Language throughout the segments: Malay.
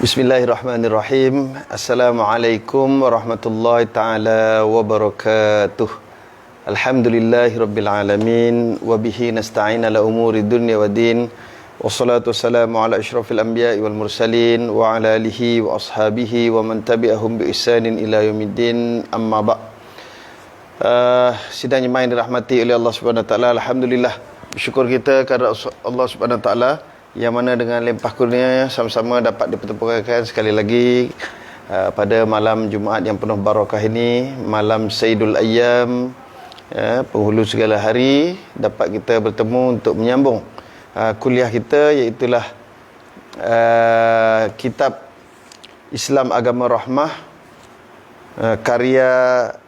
Bismillahirrahmanirrahim. Assalamualaikum warahmatullahi ta'ala wabarakatuh. Alhamdulillahirabbil alamin wa bihi nasta'in ala umuri dunya waddin. Wassalatu wassalamu ala asyrafil anbiya'i wal mursalin wa ala alihi wa ashabihi wa man tabi'ahum bi ihsanin ila yaumiddin. Amma ba'. Sidang jemaah yang dirahmati oleh Allah Subhanahu wa taala, alhamdulillah bersyukur kita kepada Allah Subhanahu wa taala yang mana dengan limpah kurnia sama-sama dapat dipertemukan sekali lagi pada malam Jumaat yang penuh barakah ini, malam Sayyidul Ayyam, penghulu segala hari, dapat kita bertemu untuk menyambung kuliah kita, iaitulah kitab Islam Agama Rahmah, karya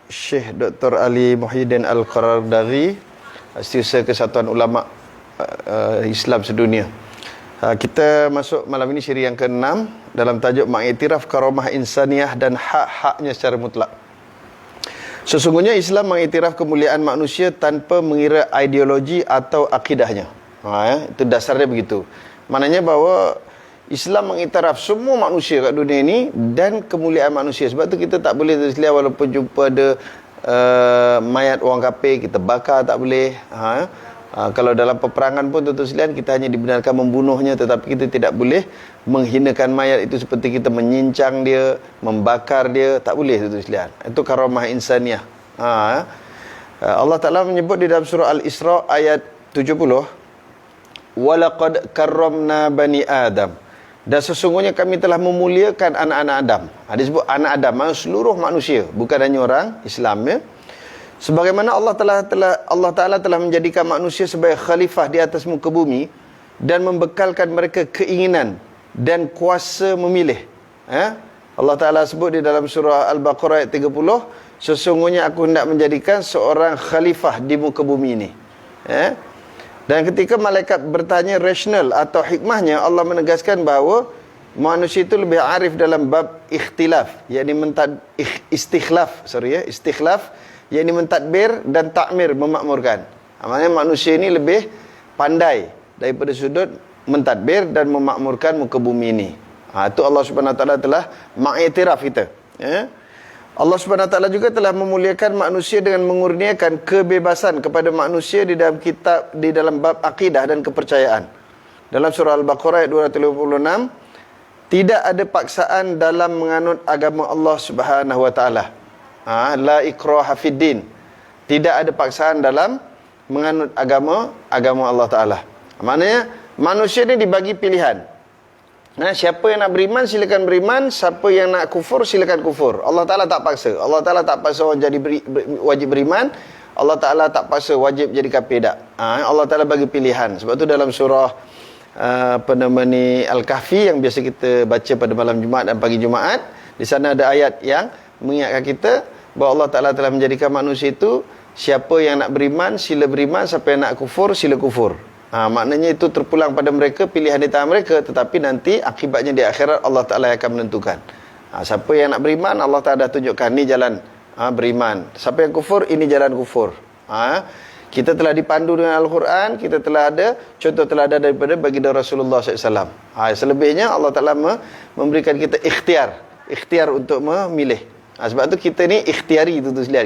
Syekh Dr. Ali Muhyiddin Al-Qaradawi, Setiausaha Kesatuan Ulama Islam Sedunia. Kita masuk malam ini siri yang ke-6 dalam tajuk Mengiktiraf Karamah Insaniyah dan Hak-Haknya secara mutlak. Sesungguhnya Islam mengiktiraf kemuliaan manusia tanpa mengira ideologi atau akidahnya. Itu dasarnya begitu. Maknanya bahawa Islam mengiktiraf semua manusia kat dunia ini dan kemuliaan manusia. Sebab tu kita tak boleh terselia walaupun jumpa ada mayat orang kafir, kita bakar tak boleh. Kalau dalam peperangan pun tuan-tuan sekalian, kita hanya dibenarkan membunuhnya, tetapi kita tidak boleh menghinakan mayat itu seperti kita menyincang dia, membakar dia, tak boleh tuan-tuan sekalian. Itu karamah insaniyah. Allah Ta'ala menyebut di dalam surah Al-Isra ayat 70, "Walaqad karramna bani Adam." Dan sesungguhnya kami telah memuliakan anak-anak Adam. Disebut anak Adam, seluruh manusia, bukan hanya orang Islam, ya. Sebagaimana Allah Ta'ala telah menjadikan manusia sebagai khalifah di atas muka bumi dan membekalkan mereka keinginan dan kuasa memilih. Allah Ta'ala sebut di dalam surah Al-Baqarah ayat 30, sesungguhnya aku hendak menjadikan seorang khalifah di muka bumi ini. Dan ketika malaikat bertanya rasional atau hikmahnya, Allah menegaskan bahawa manusia itu lebih arif dalam bab ikhtilaf, yakni istikhlaf, yakni mentadbir dan takmir, memakmurkan. Maksudnya manusia ini lebih pandai daripada sudut mentadbir dan memakmurkan muka bumi ini. Itu Allah Subhanahu Wa Taala telah mengiktiraf kita. Allah Subhanahu Wa Taala juga telah memuliakan manusia dengan mengurniakan kebebasan kepada manusia di dalam kitab, di dalam bab akidah dan kepercayaan. Dalam surah Al-Baqarah ayat 256, tidak ada paksaan dalam menganut agama Allah Subhanahu Wa Taala. La ikraha fid din. Tidak ada paksaan dalam menganut agama Allah Ta'ala. Maknanya manusia ni dibagi pilihan. Siapa yang nak beriman silakan beriman, siapa yang nak kufur silakan kufur. Allah Ta'ala tak paksa. Allah Ta'ala tak paksa orang jadi wajib beriman. Allah Ta'ala tak paksa wajib jadi kafir tak. Allah Ta'ala bagi pilihan. Sebab tu dalam surah Al-Kahfi yang biasa kita baca pada malam Jumaat dan pagi Jumaat, di sana ada ayat yang mengingatkan kita bahawa Allah Ta'ala telah menjadikan manusia itu, siapa yang nak beriman sila beriman, siapa yang nak kufur sila kufur. Maknanya itu terpulang pada mereka, pilihan di tangan mereka, tetapi nanti akibatnya di akhirat Allah Ta'ala akan menentukan. Siapa yang nak beriman, Allah Ta'ala dah tunjukkan ni jalan beriman. Siapa yang kufur, ini jalan kufur. Kita telah dipandu dengan Al-Quran, kita telah ada contoh teladan daripada baginda Rasulullah SAW. Selebihnya Allah Ta'ala memberikan kita ikhtiar untuk memilih. Sebab tu kita ni ikhtiari, tuan-tuan sekalian.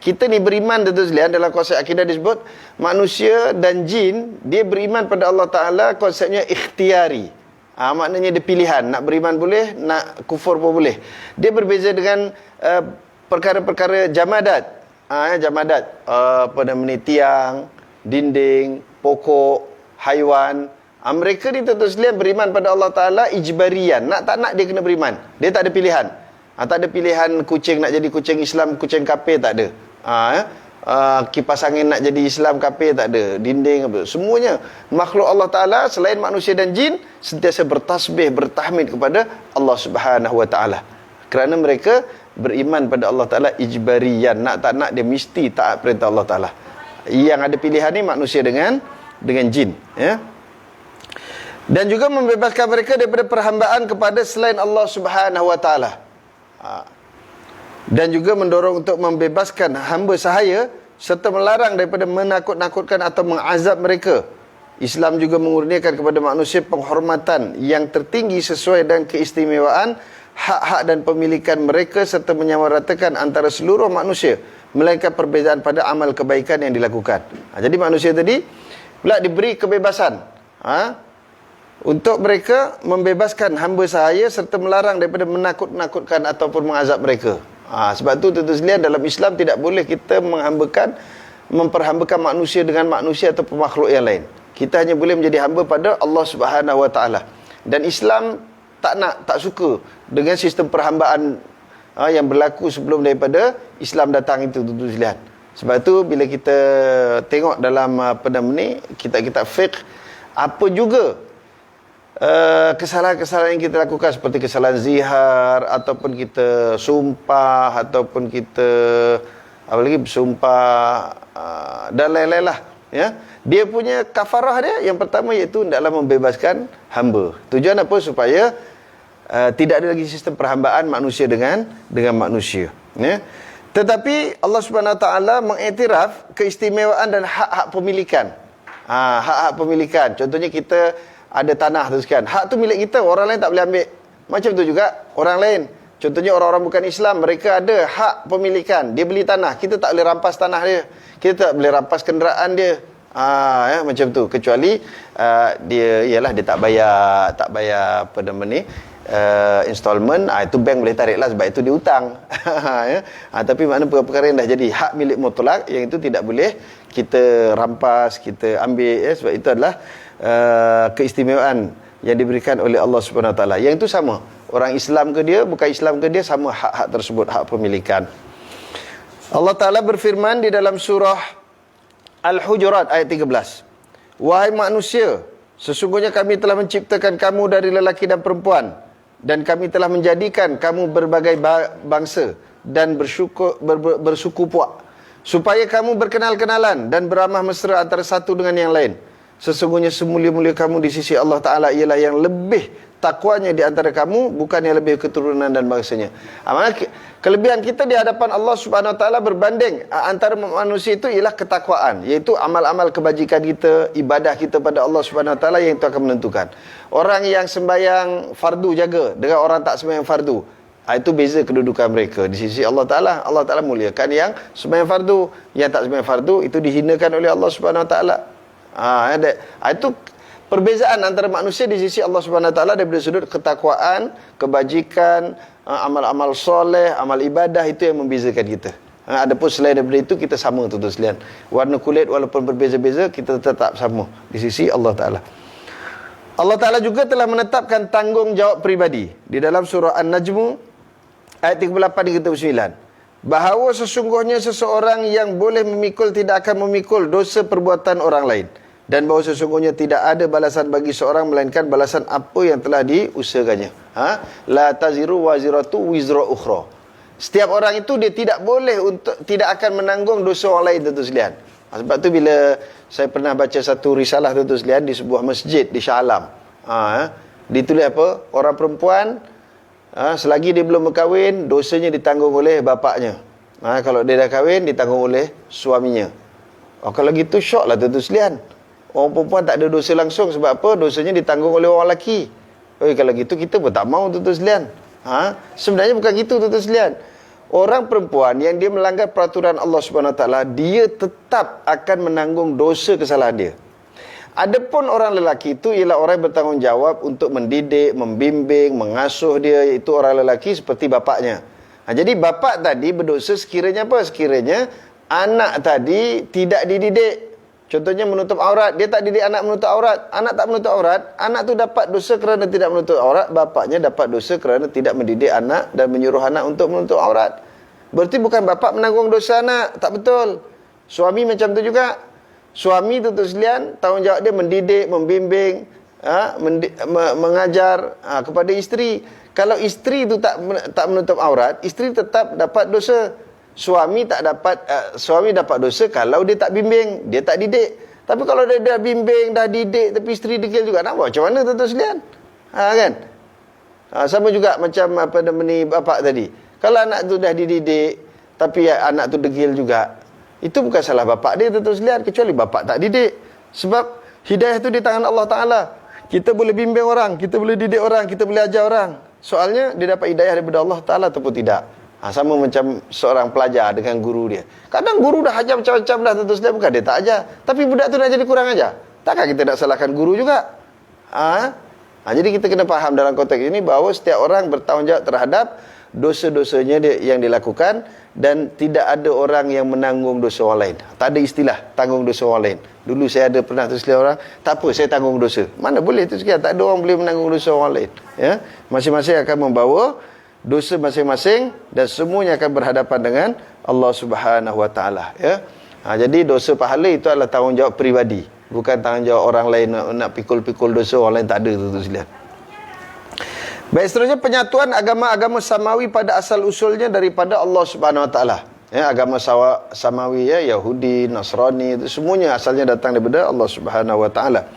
Kita ni beriman, tuan-tuan sekalian, dalam konsep akidah disebut manusia dan jin, dia beriman pada Allah Ta'ala, konsepnya ikhtiari. Maknanya dia pilihan, nak beriman boleh, nak kufur pun boleh. Dia berbeza dengan perkara-perkara jamadat. Jamadat, tiang, dinding, pokok, haiwan. Mereka ni tuan-tuan sekalian beriman pada Allah Ta'ala ijbarian. Nak tak nak dia kena beriman. Dia tak ada pilihan. Tak ada pilihan kucing nak jadi kucing Islam, kucing kafir, tak ada. Kipas angin nak jadi Islam, kafir, tak ada. Dinding, apa. Semuanya makhluk Allah Ta'ala selain manusia dan jin sentiasa bertasbih, bertahmid kepada Allah Subhanahu Wa Ta'ala. Kerana mereka beriman pada Allah Ta'ala ijbarian. Nak tak nak dia mesti taat perintah Allah Ta'ala. Yang ada pilihan ni manusia dengan jin. Dan juga membebaskan mereka daripada perhambaan kepada selain Allah Subhanahu Wa Ta'ala. Dan juga mendorong untuk membebaskan hamba sahaya serta melarang daripada menakut-nakutkan atau mengazab mereka Islam juga mengurniakan kepada manusia penghormatan yang tertinggi sesuai dengan keistimewaan hak-hak dan pemilikan mereka serta menyamaratakan antara seluruh manusia melainkan perbezaan pada amal kebaikan yang dilakukan. Jadi manusia tadi pula diberi kebebasan untuk mereka membebaskan hamba sahaya serta melarang daripada menakut-nakutkan ataupun mengazab mereka. Sebab tu tuan-tuan sekalian, dalam Islam tidak boleh kita memperhambakan manusia dengan manusia ataupun makhluk yang lain. Kita hanya boleh menjadi hamba pada Allah Subhanahu Wa Taala. Dan Islam tak suka dengan sistem perhambaan yang berlaku sebelum daripada Islam datang itu, tuan-tuan sekalian. Sebab tu bila kita tengok dalam kitab-kitab fiqh, apa juga kesalahan-kesalahan yang kita lakukan, seperti kesalahan zihar, ataupun kita sumpah, ataupun kita apa lagi, bersumpah dan lain-lain lah, ya. Dia punya kafarah dia yang pertama iaitu hendaklah membebaskan hamba. Tujuan apa? Supaya tidak ada lagi sistem perhambaan manusia dengan manusia, ya. Tetapi Allah Subhanahu Wa Taala mengiktiraf keistimewaan dan hak-hak pemilikan. Hak-hak pemilikan. Contohnya kita ada tanah tu sekian. Hak tu milik kita, orang lain tak boleh ambil. Macam tu juga orang lain. Contohnya orang-orang bukan Islam, mereka ada hak pemilikan. Dia beli tanah, kita tak boleh rampas tanah dia. Kita tak boleh rampas kenderaan dia. Ya, macam tu. Kecuali dia tak bayar apa nama ni, installment, itu bank boleh tarik lah, sebab itu dia hutang. Ya. Tapi makna perkara yang dah jadi hak milik mutlak, yang itu tidak boleh kita rampas, kita ambil, ya, sebab itu adalah keistimewaan yang diberikan oleh Allah Subhanahu Wa Taala. Yang itu sama, orang Islam ke dia, bukan Islam ke dia, sama hak-hak tersebut, hak pemilikan. Allah Taala berfirman di dalam surah Al-Hujurat ayat 13. Wahai manusia, sesungguhnya kami telah menciptakan kamu dari lelaki dan perempuan, dan kami telah menjadikan kamu berbagai bangsa dan bersuku puak, supaya kamu berkenal-kenalan dan beramah mesra antara satu dengan yang lain. Sesungguhnya semulia-mulia kamu di sisi Allah Ta'ala ialah yang lebih takwanya di antara kamu, bukan yang lebih keturunan dan bangsanya. Kelebihan kita di hadapan Allah Subhanahu Wa Ta'ala berbanding antara manusia itu ialah ketakwaan, iaitu amal-amal kebajikan kita, ibadah kita pada Allah Subhanahu Wa Ta'ala yang itu akan menentukan. Orang yang sembahyang fardu jaga dengan orang tak sembahyang fardu, itu beza kedudukan mereka di sisi Allah Ta'ala. Allah Ta'ala muliakan yang sembahyang fardu, yang tak sembahyang fardu itu dihinakan oleh Allah Subhanahu Wa Ta'ala. Itu perbezaan antara manusia di sisi Allah Subhanahu Wa Taala daripada sudut ketakwaan, kebajikan, amal-amal soleh, amal ibadah, itu yang membezakan kita. Adapun selain daripada itu, kita sama, tuan-tuan sekalian. Warna kulit walaupun berbeza-beza, kita tetap sama di sisi Allah Taala. Allah Taala juga telah menetapkan tanggungjawab pribadi di dalam surah An-Najm ayat 38 hingga 39. Bahawa sesungguhnya seseorang yang boleh memikul tidak akan memikul dosa perbuatan orang lain, dan bahawa sesungguhnya tidak ada balasan bagi seorang melainkan balasan apa yang telah diusahakannya. La taziru waziratu wizra ukhra. Setiap orang itu dia tidak akan menanggung dosa orang lain, tuan-tuan sekalian. Sebab tu bila saya pernah baca satu risalah, tuan-tuan sekalian, di sebuah masjid di Shah Alam, ditulis apa? Orang perempuan selagi dia belum berkahwin, dosanya ditanggung oleh bapaknya. Kalau dia dah kahwin, ditanggung oleh suaminya. Kalau gitu syok lah, tuan-tuan sekalian. Orang perempuan tak ada dosa langsung, sebab apa? Dosanya ditanggung oleh orang lelaki. Kalau gitu kita pun tak mau, tuan-tuan sekalian. Sebenarnya bukan gitu, tuan-tuan sekalian. Orang perempuan yang dia melanggar peraturan Allah Subhanahu Wa Taala, dia tetap akan menanggung dosa kesalahan dia. Adapun orang lelaki itu ialah orang yang bertanggungjawab untuk mendidik, membimbing, mengasuh dia, iaitu orang lelaki seperti bapaknya. Jadi bapak tadi berdosa sekiranya apa? Sekiranya anak tadi tidak dididik. Contohnya menutup aurat, dia tak didik anak menutup aurat. Anak tak menutup aurat, anak tu dapat dosa kerana tidak menutup aurat, bapaknya dapat dosa kerana tidak mendidik anak dan menyuruh anak untuk menutup aurat. Berarti bukan bapak menanggung dosa anak, tak betul. Suami macam tu juga. Suami tu sekalian, tanggungjawab dia mendidik, membimbing, mengajar kepada isteri. Kalau isteri tu tak menutup aurat, isteri tetap dapat dosa. Suami dapat dosa kalau dia tak bimbing, dia tak didik. Tapi kalau dia dah bimbing, dah didik, tapi isteri degil juga, nak buat macam mana, tuan-tuan sekalian? Kan? Sama juga macam apa nama ni, bapak tadi. Kalau anak tu dah dididik, tapi anak tu degil juga, itu bukan salah bapak dia, tuan-tuan sekalian, kecuali bapak tak didik. Sebab Hidayah itu di tangan Allah Ta'ala. Kita boleh bimbing orang, kita boleh didik orang, kita boleh ajar orang. Soalnya dia dapat hidayah daripada Allah Ta'ala ataupun tidak. Sama macam seorang pelajar dengan guru dia. Kadang guru dah ajar macam-macam dah, tentu saja bukan dia tak ajar. Tapi budak tu dah jadi kurang ajar. Takkan kita nak salahkan guru juga? Jadi kita kena faham dalam konteks ini bahawa setiap orang bertanggungjawab terhadap dosa-dosanya yang dilakukan, dan tidak ada orang yang menanggung dosa orang lain. Tak ada istilah tanggung dosa orang lain. Dulu saya ada pernah tulis orang, tak apa saya tanggung dosa. Mana boleh tu sekian, tak ada orang boleh menanggung dosa orang lain. Ya, masing-masing akan membawa dosa masing-masing dan semuanya akan berhadapan dengan Allah Subhanahu Wa Taala. Ya. Jadi dosa pahala itu adalah tanggungjawab peribadi, bukan tanggungjawab orang lain nak pikul-pikul dosa orang lain, tak ada tu sekalian. Baik, seterusnya penyatuan agama-agama samawi pada asal usulnya daripada Allah Subhanahu Wa Taala. Ya, agama samawi, ya, Yahudi, Nasrani, itu semuanya asalnya datang daripada Allah Subhanahu Wa Taala.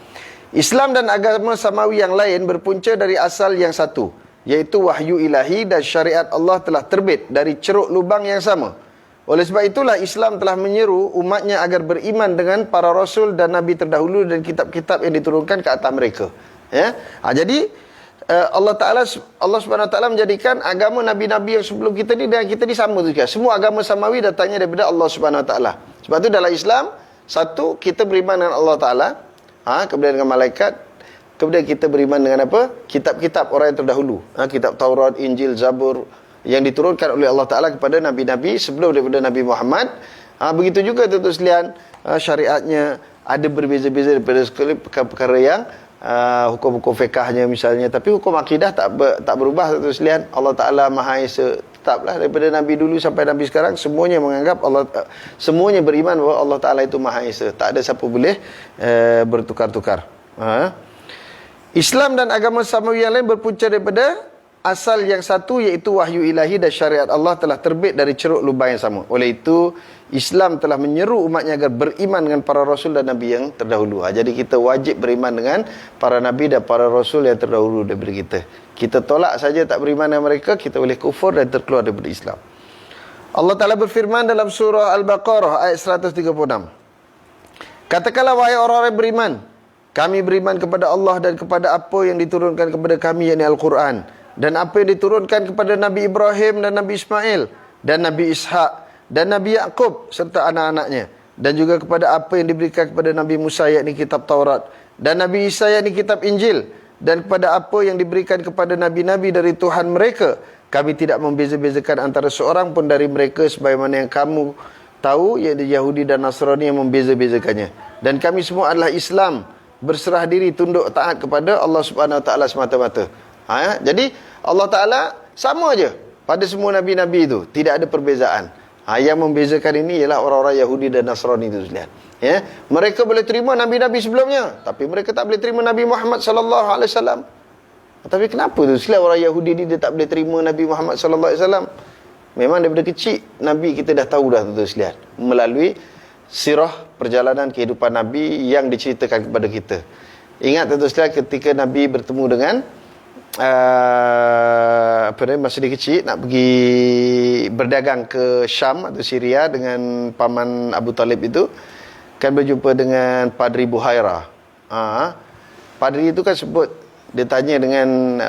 Islam dan agama samawi yang lain berpunca dari asal yang satu, iaitu wahyu ilahi, dan syariat Allah telah terbit dari ceruk lubang yang sama. Oleh sebab itulah Islam telah menyeru umatnya agar beriman dengan para rasul dan nabi terdahulu dan kitab-kitab yang diturunkan ke atas mereka. Ya, jadi Allah Subhanahu Wa Taala menjadikan agama nabi-nabi yang sebelum kita ni dengan kita ni sama juga. Semua agama samawi datangnya daripada Allah Subhanahu Wa Taala. Sebab tu dalam Islam, satu, kita beriman dengan Allah Taala, kemudian dengan malaikat, kemudian kita beriman dengan apa? Kitab-kitab orang yang terdahulu. Kitab Taurat, Injil, Zabur yang diturunkan oleh Allah Taala kepada nabi-nabi sebelum daripada Nabi Muhammad. Begitu juga tuan-tuan sekalian, syariatnya ada berbeza-beza daripada perkara-perkara yang hukum-hukum fiqahnya misalnya, tapi hukum akidah tak berubah tuan-tuan sekalian. Allah Taala Maha Esa tetaplah daripada nabi dulu sampai nabi sekarang, semuanya menganggap semuanya beriman bahawa Allah Taala itu Maha Esa. Tak ada siapa boleh bertukar-tukar. Islam dan agama samawi yang lain berpunca daripada asal yang satu, iaitu wahyu ilahi, dan syariat Allah telah terbit dari ceruk lubang yang sama. Oleh itu Islam telah menyeru umatnya agar beriman dengan para rasul dan nabi yang terdahulu. Jadi kita wajib beriman dengan para nabi dan para rasul yang terdahulu daripada kita. Kita tolak saja, tak beriman dengan mereka, kita boleh kufur dan terkeluar daripada Islam. Allah Ta'ala berfirman dalam surah Al-Baqarah ayat 136. Katakanlah wahai orang-orang beriman, kami beriman kepada Allah dan kepada apa yang diturunkan kepada kami, yakni Al-Quran, dan apa yang diturunkan kepada Nabi Ibrahim dan Nabi Ismail dan Nabi Ishak dan Nabi Yaqub serta anak-anaknya, dan juga kepada apa yang diberikan kepada Nabi Musa, yakni kitab Taurat, dan Nabi Isa, yakni kitab Injil, dan kepada apa yang diberikan kepada nabi-nabi dari Tuhan mereka. Kami tidak membeza-bezakan antara seorang pun dari mereka, sebagaimana yang kamu tahu, iaitu Yahudi dan Nasrani yang membeza-bezakannya. Dan kami semua adalah Islam, berserah diri, tunduk taat kepada Allah Subhanahu Wa Taala semata-mata. Jadi Allah Ta'ala sama aja pada semua nabi-nabi itu, tidak ada perbezaan. Yang membezakan ini ialah orang-orang Yahudi dan Nasrani itu sekalian. Ya, mereka boleh terima nabi-nabi sebelumnya, tapi mereka tak boleh terima Nabi Muhammad sallallahu alaihi wasallam. Tapi kenapa tu sekalian orang Yahudi ni dia tak boleh terima Nabi Muhammad sallallahu alaihi wasallam? Memang daripada kecil nabi kita dah tahu dah tu sekalian, melalui sirah perjalanan kehidupan nabi yang diceritakan kepada kita. Ingat tu sekalian, ketika nabi bertemu dengan masa dia kecil nak pergi berdagang ke Syam atau Syria dengan paman Abu Talib itu, kan berjumpa dengan Padri Buhairah. Padri itu kan sebut, dia tanya dengan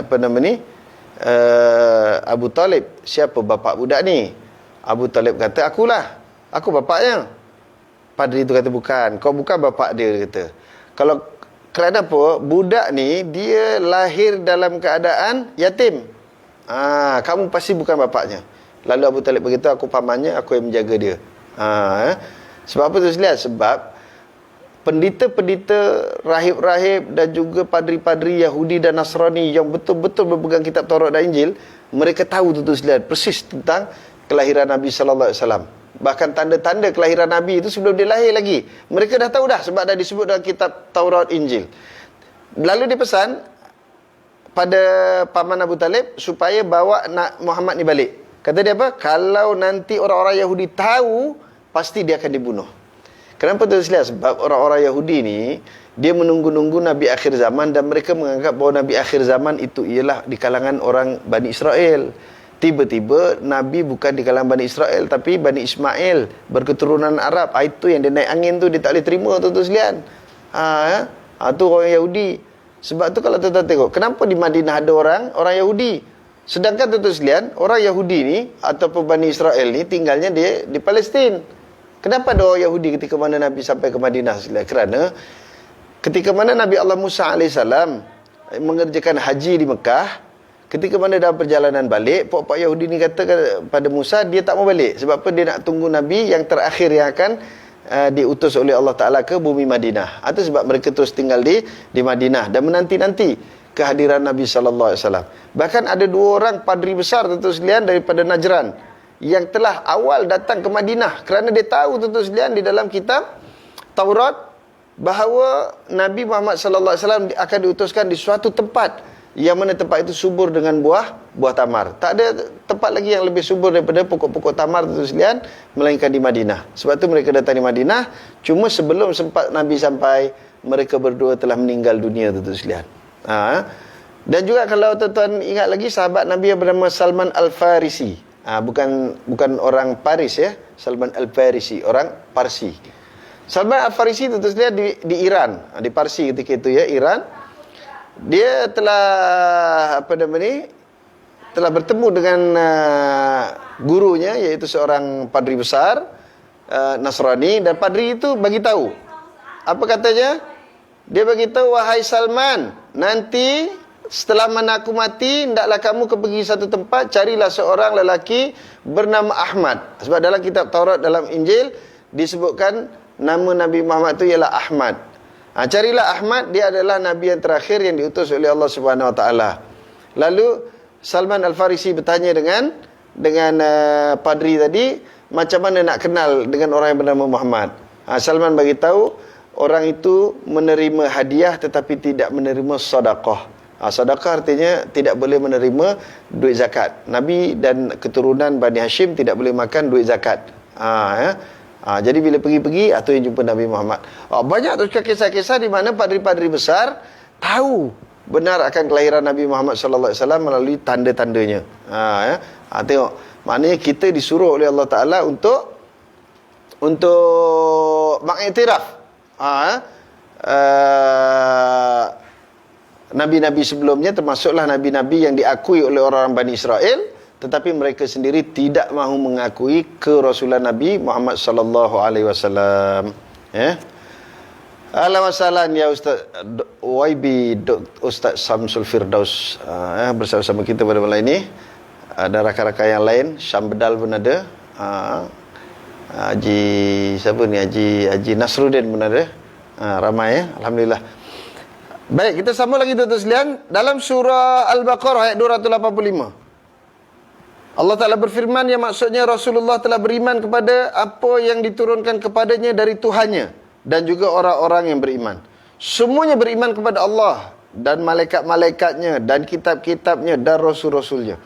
Abu Talib, siapa bapak budak ni? Abu Talib kata, akulah, aku bapaknya. Padri itu kata, bukan, kau bukan bapak dia, dia kata. Kerana apa? Budak ni dia lahir dalam keadaan yatim. Kamu pasti bukan bapaknya. Lalu Abu Talib berkata, aku pamannya, aku yang menjaga dia. Sebab apa tu sekalian? Sebab pendeta-pendeta, rahib-rahib dan juga padri-padri Yahudi dan Nasrani yang betul-betul berpegang kitab Taurat dan Injil, mereka tahu tu sekalian persis tentang kelahiran Nabi sallallahu alaihi wasallam. Bahkan tanda-tanda kelahiran Nabi itu sebelum dia lahir lagi, mereka dah tahu dah, sebab dah disebut dalam kitab Taurat, Injil. Lalu dia pesan pada paman Abu Talib supaya bawa Muhammad ni balik. Kata dia apa? Kalau nanti orang-orang Yahudi tahu, pasti dia akan dibunuh. Kenapa tu sekalian? Sebab orang-orang Yahudi ni dia menunggu-nunggu Nabi akhir zaman, dan mereka menganggap bahawa Nabi akhir zaman itu ialah di kalangan orang Bani Israel. Tiba-tiba Nabi bukan di kalangan Bani Israel, tapi Bani Ismail, berketurunan Arab. Itu yang dia naik angin tu, dia tak boleh terima tu sekalian. Tu orang Yahudi. Sebab tu kalau tuan-tuan tengok, kenapa di Madinah ada orang Yahudi? Sedangkan tuan-tuan sekalian, orang Yahudi ni ataupun Bani Israel ni tinggalnya dia di Palestin. Kenapa ada orang Yahudi ketika mana Nabi sampai ke Madinah sekalian? Kerana ketika mana Nabi Allah Musa AS mengerjakan haji di Mekah, ketika mana dalam perjalanan balik, puak-puak Yahudi ni kata pada Musa, dia tak mau balik. Sebab apa? Dia nak tunggu Nabi yang terakhir yang akan diutus oleh Allah Ta'ala ke bumi Madinah. Itu sebab mereka terus tinggal di Madinah dan menanti-nanti kehadiran Nabi SAW. Bahkan ada 2 orang padri besar tentu sekalian daripada Najran yang telah awal datang ke Madinah, kerana dia tahu tentu sekalian di dalam kitab Taurat bahawa Nabi Muhammad SAW akan diutuskan di suatu tempat yang mana tempat itu subur dengan buah tamar. Tak ada tempat lagi yang lebih subur daripada pokok-pokok tamar tentu sekalian, melainkan di Madinah. Sebab tu mereka datang di Madinah. Cuma sebelum sempat Nabi sampai, mereka berdua telah meninggal dunia tentu sekalian. Dan juga kalau tuan-tuan ingat lagi, sahabat Nabi yang bernama Salman Al-Farisi. Bukan orang Paris ya, Salman Al-Farisi, orang Parsi. Salman Al-Farisi tentu sekalian di Iran, di Parsi ketika itu ya, Iran. Dia telah telah bertemu dengan gurunya, iaitu seorang padri besar Nasrani, dan padri itu bagi tahu. Apa katanya? Dia bagi tahu, wahai Salman, nanti setelah mana aku mati, hendaklah kamu pergi satu tempat, carilah seorang lelaki bernama Ahmad. Sebab dalam kitab Taurat, dalam Injil disebutkan nama Nabi Muhammad itu ialah Ahmad. Carilah Ahmad, dia adalah Nabi yang terakhir yang diutus oleh Allah Subhanahu Wa Taala. Lalu Salman Al-Farisi bertanya dengan padri tadi, macam mana nak kenal dengan orang yang bernama Muhammad? Salman bagi tahu, orang itu menerima hadiah tetapi tidak menerima sedekah. Sedekah artinya tidak boleh menerima duit zakat. Nabi dan keturunan Bani Hashim tidak boleh makan duit zakat. Jadi bila pergi-pergi, atau yang jumpa Nabi Muhammad. Banyak tu kisah-kisah di mana padri-padri besar tahu benar akan kelahiran Nabi Muhammad sallallahu alaihi wasallam melalui tanda-tandanya. Tengok, maknanya kita disuruh oleh Allah Taala untuk mengiktiraf Nabi-Nabi sebelumnya, termasuklah Nabi-Nabi yang diakui oleh orang-orang Bani Israel, tetapi mereka sendiri tidak mahu mengakui kerasulan Nabi Muhammad sallallahu alaihi wasallam. Alhamdulillah ya Ustaz YB Ustaz Samsul Firdaus bersama-sama kita pada malam ini. Ada rakan-rakan yang lain, Syam Bedal pun ada. Haji siapa ni? Haji Nasruddin pun ada. Ramai ya, alhamdulillah. Baik, kita sambung lagi tuan-tuan sekalian dalam surah Al-Baqarah ayat 285. Allah Ta'ala berfirman yang maksudnya Rasulullah telah beriman kepada apa yang diturunkan kepadanya dari Tuhannya, dan juga orang-orang yang beriman. Semuanya beriman kepada Allah dan malaikat-malaikatnya dan kitab-kitabnya dan rasul-rasulnya.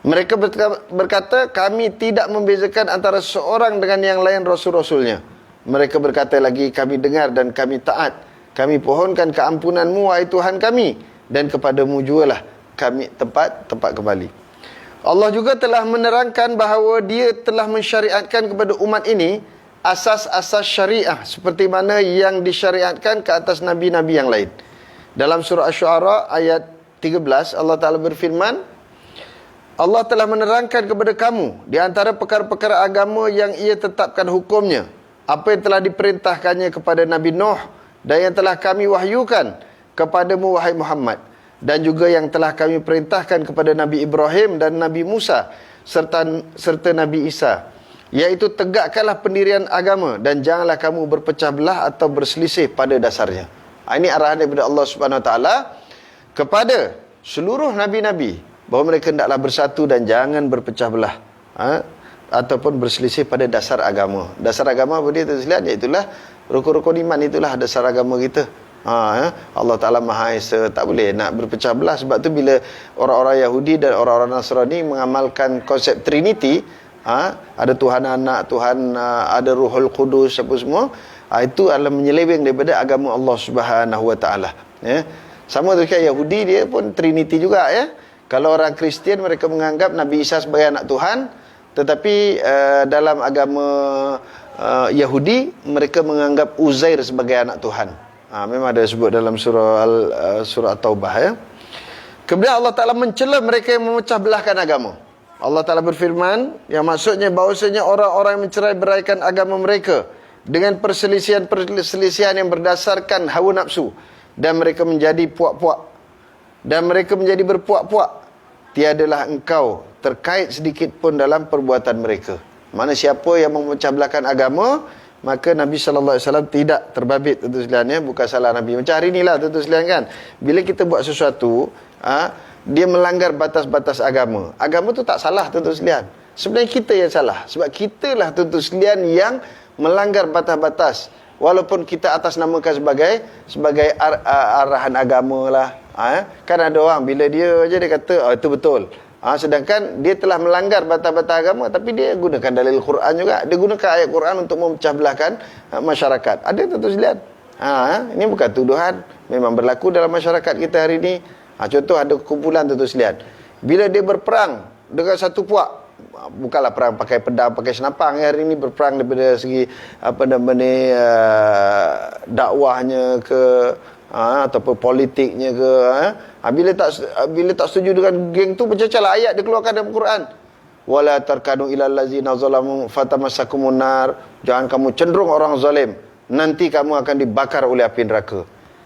Mereka berkata, kami tidak membezakan antara seorang dengan yang lain rasul-rasulnya. Mereka berkata lagi, kami dengar dan kami taat. Kami pohonkan keampunanmu, wahai Tuhan kami, dan kepadamu jugalah kami tempat kembali. Allah juga telah menerangkan bahawa dia telah mensyariatkan kepada umat ini asas-asas syariah seperti mana yang disyariatkan ke atas nabi-nabi yang lain. Dalam surah Asy-Syu'ara ayat 13, Allah Ta'ala berfirman, Allah telah menerangkan kepada kamu di antara perkara-perkara agama yang ia tetapkan hukumnya, apa yang telah diperintahkannya kepada Nabi Nuh dan yang telah kami wahyukan kepadamu, wahai Muhammad, dan juga yang telah kami perintahkan kepada Nabi Ibrahim dan Nabi Musa serta Nabi Isa, iaitu tegakkanlah pendirian agama dan janganlah kamu berpecah belah atau berselisih pada dasarnya. Ini arahan daripada Allah Subhanahu Wa Taala kepada seluruh nabi-nabi bahawa mereka hendaklah bersatu dan jangan berpecah belah ataupun berselisih pada dasar agama. Dasar agama apa dia terlihat, iaitulah rukun-rukun iman, itulah dasar agama kita. Allah Ta'ala Maha Esa, tak boleh nak berpecah belah. Sebab tu bila orang-orang Yahudi dan orang-orang Nasrani mengamalkan konsep Trinity, ada Tuhan Anak, Tuhan ada Ruhul Qudus, apa semua, itu adalah menyeleweng daripada agama Allah Subhanahu Wa Ta'ala. Sama dengan Yahudi, dia pun Trinity juga ya. Kalau orang Kristian, mereka menganggap Nabi Isa sebagai anak Tuhan, tetapi dalam agama Yahudi, mereka menganggap Uzair sebagai anak Tuhan. Memang ada sebut dalam surah At-Taubah ya. Kemudian Allah Ta'ala mencela mereka yang memecah belahkan agama. Allah Ta'ala berfirman, yang maksudnya bahawasanya orang-orang yang mencerai-beraikan agama mereka dengan perselisihan yang berdasarkan hawa nafsu, dan mereka menjadi puak-puak, dan mereka menjadi berpuak-puak, tiadalah engkau terkait sedikit pun dalam perbuatan mereka. Mana siapa yang memecah belahkan agama, maka Nabi SAW tidak terbabit, tuan-tuan sekalian ya. Bukan salah Nabi. Macam hari inilah tuan-tuan sekalian kan, bila kita buat sesuatu, dia melanggar batas-batas agama. Agama tu tak salah tuan-tuan sekalian. Sebenarnya kita yang salah. Sebab kita lah tuan-tuan sekalian yang melanggar batas-batas. Walaupun kita atas namakan sebagai arahan agama lah. Kan ada orang bila dia je dia kata, itu betul. Sedangkan dia telah melanggar batas-batas agama, tapi dia gunakan dalil Quran juga. Dia gunakan ayat Quran untuk memecah belahkan masyarakat. Ada tuan-tuan sekalian. Ini bukan tuduhan. Memang berlaku dalam masyarakat kita hari ini. Contoh ada kumpulan tuan-tuan sekalian. Bila dia berperang dengan satu puak, bukanlah perang pakai pedang, pakai senapang ya, hari ini berperang daripada segi dakwahnya ke ataupun politiknya ke bila tak setuju dengan geng tu, bercacalah ayat dikeluarkan dalam Quran. Wala tarkanu ilal ladzina zalamu fatamassakumun nar. Jangan kamu cenderung orang zalim, nanti kamu akan dibakar oleh api neraka.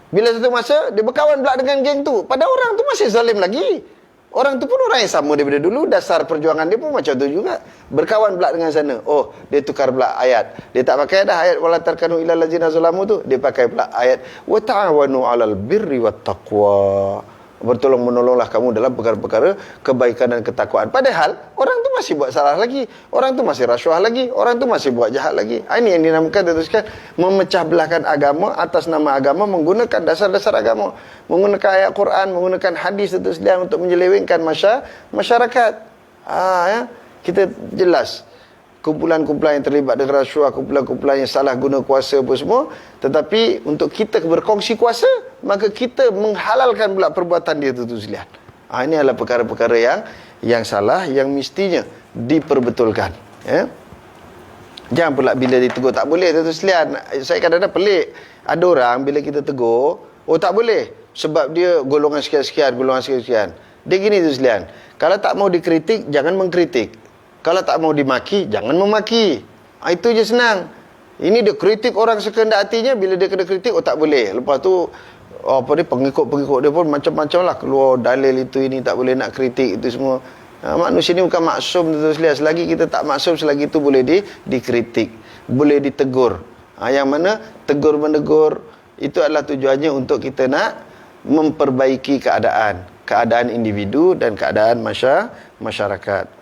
Bila satu masa dia berkawan pula dengan geng tu, pada orang tu masih zalim lagi. Orang tu pun orang yang sama daripada dulu. Dasar perjuangan dia pun macam tu juga. Berkawan pula dengan sana. Oh, dia tukar pula ayat. Dia tak pakai dah ayat wala tarkanu ilal ladzina zalamu tu. Dia pakai pula ayat wa ta'awanu 'alal birri wat taqwa. Bertolong menolonglah kamu dalam perkara-perkara kebaikan dan ketakwaan. Padahal orang tu masih buat salah lagi. Orang tu masih rasuah lagi. Orang tu masih buat jahat lagi. Ini yang dinamakan teruskan memecah belahkan agama atas nama agama, menggunakan dasar-dasar agama, menggunakan ayat Quran, menggunakan hadis itu sekalian untuk menyelewengkan masyarakat. Ya. Kita jelas kumpulan-kumpulan yang terlibat dengan rasuah, kumpulan-kumpulan yang salah guna kuasa apa semua. Tetapi untuk kita berkongsi kuasa, maka kita menghalalkan pula perbuatan dia tu sekalian. Ini adalah perkara-perkara yang salah, yang mestinya diperbetulkan. Ya. Jangan pula bila ditegur tak boleh tu sekalian. Saya kadang-kadang pelik. Ada orang bila kita tegur, tak boleh sebab dia golongan sekian-sekian, golongan sekian-sekian. Dia gini tu sekalian. Kalau tak mau dikritik, jangan mengkritik. Kalau tak mau dimaki, jangan memaki. Itu je senang. Ini dia kritik orang sekehendak hatinya. Bila dia kena kritik, tak boleh. Lepas tu pengikut-pengikut dia pun macam-macam lah. Keluar dalil itu ini, tak boleh nak kritik itu semua. Manusia ni bukan maksum tu sekalian. Selagi kita tak maksum, selagi itu boleh dikritik, boleh ditegur. Yang mana tegur-menegur itu adalah tujuannya untuk kita nak memperbaiki keadaan individu dan keadaan masyarakat.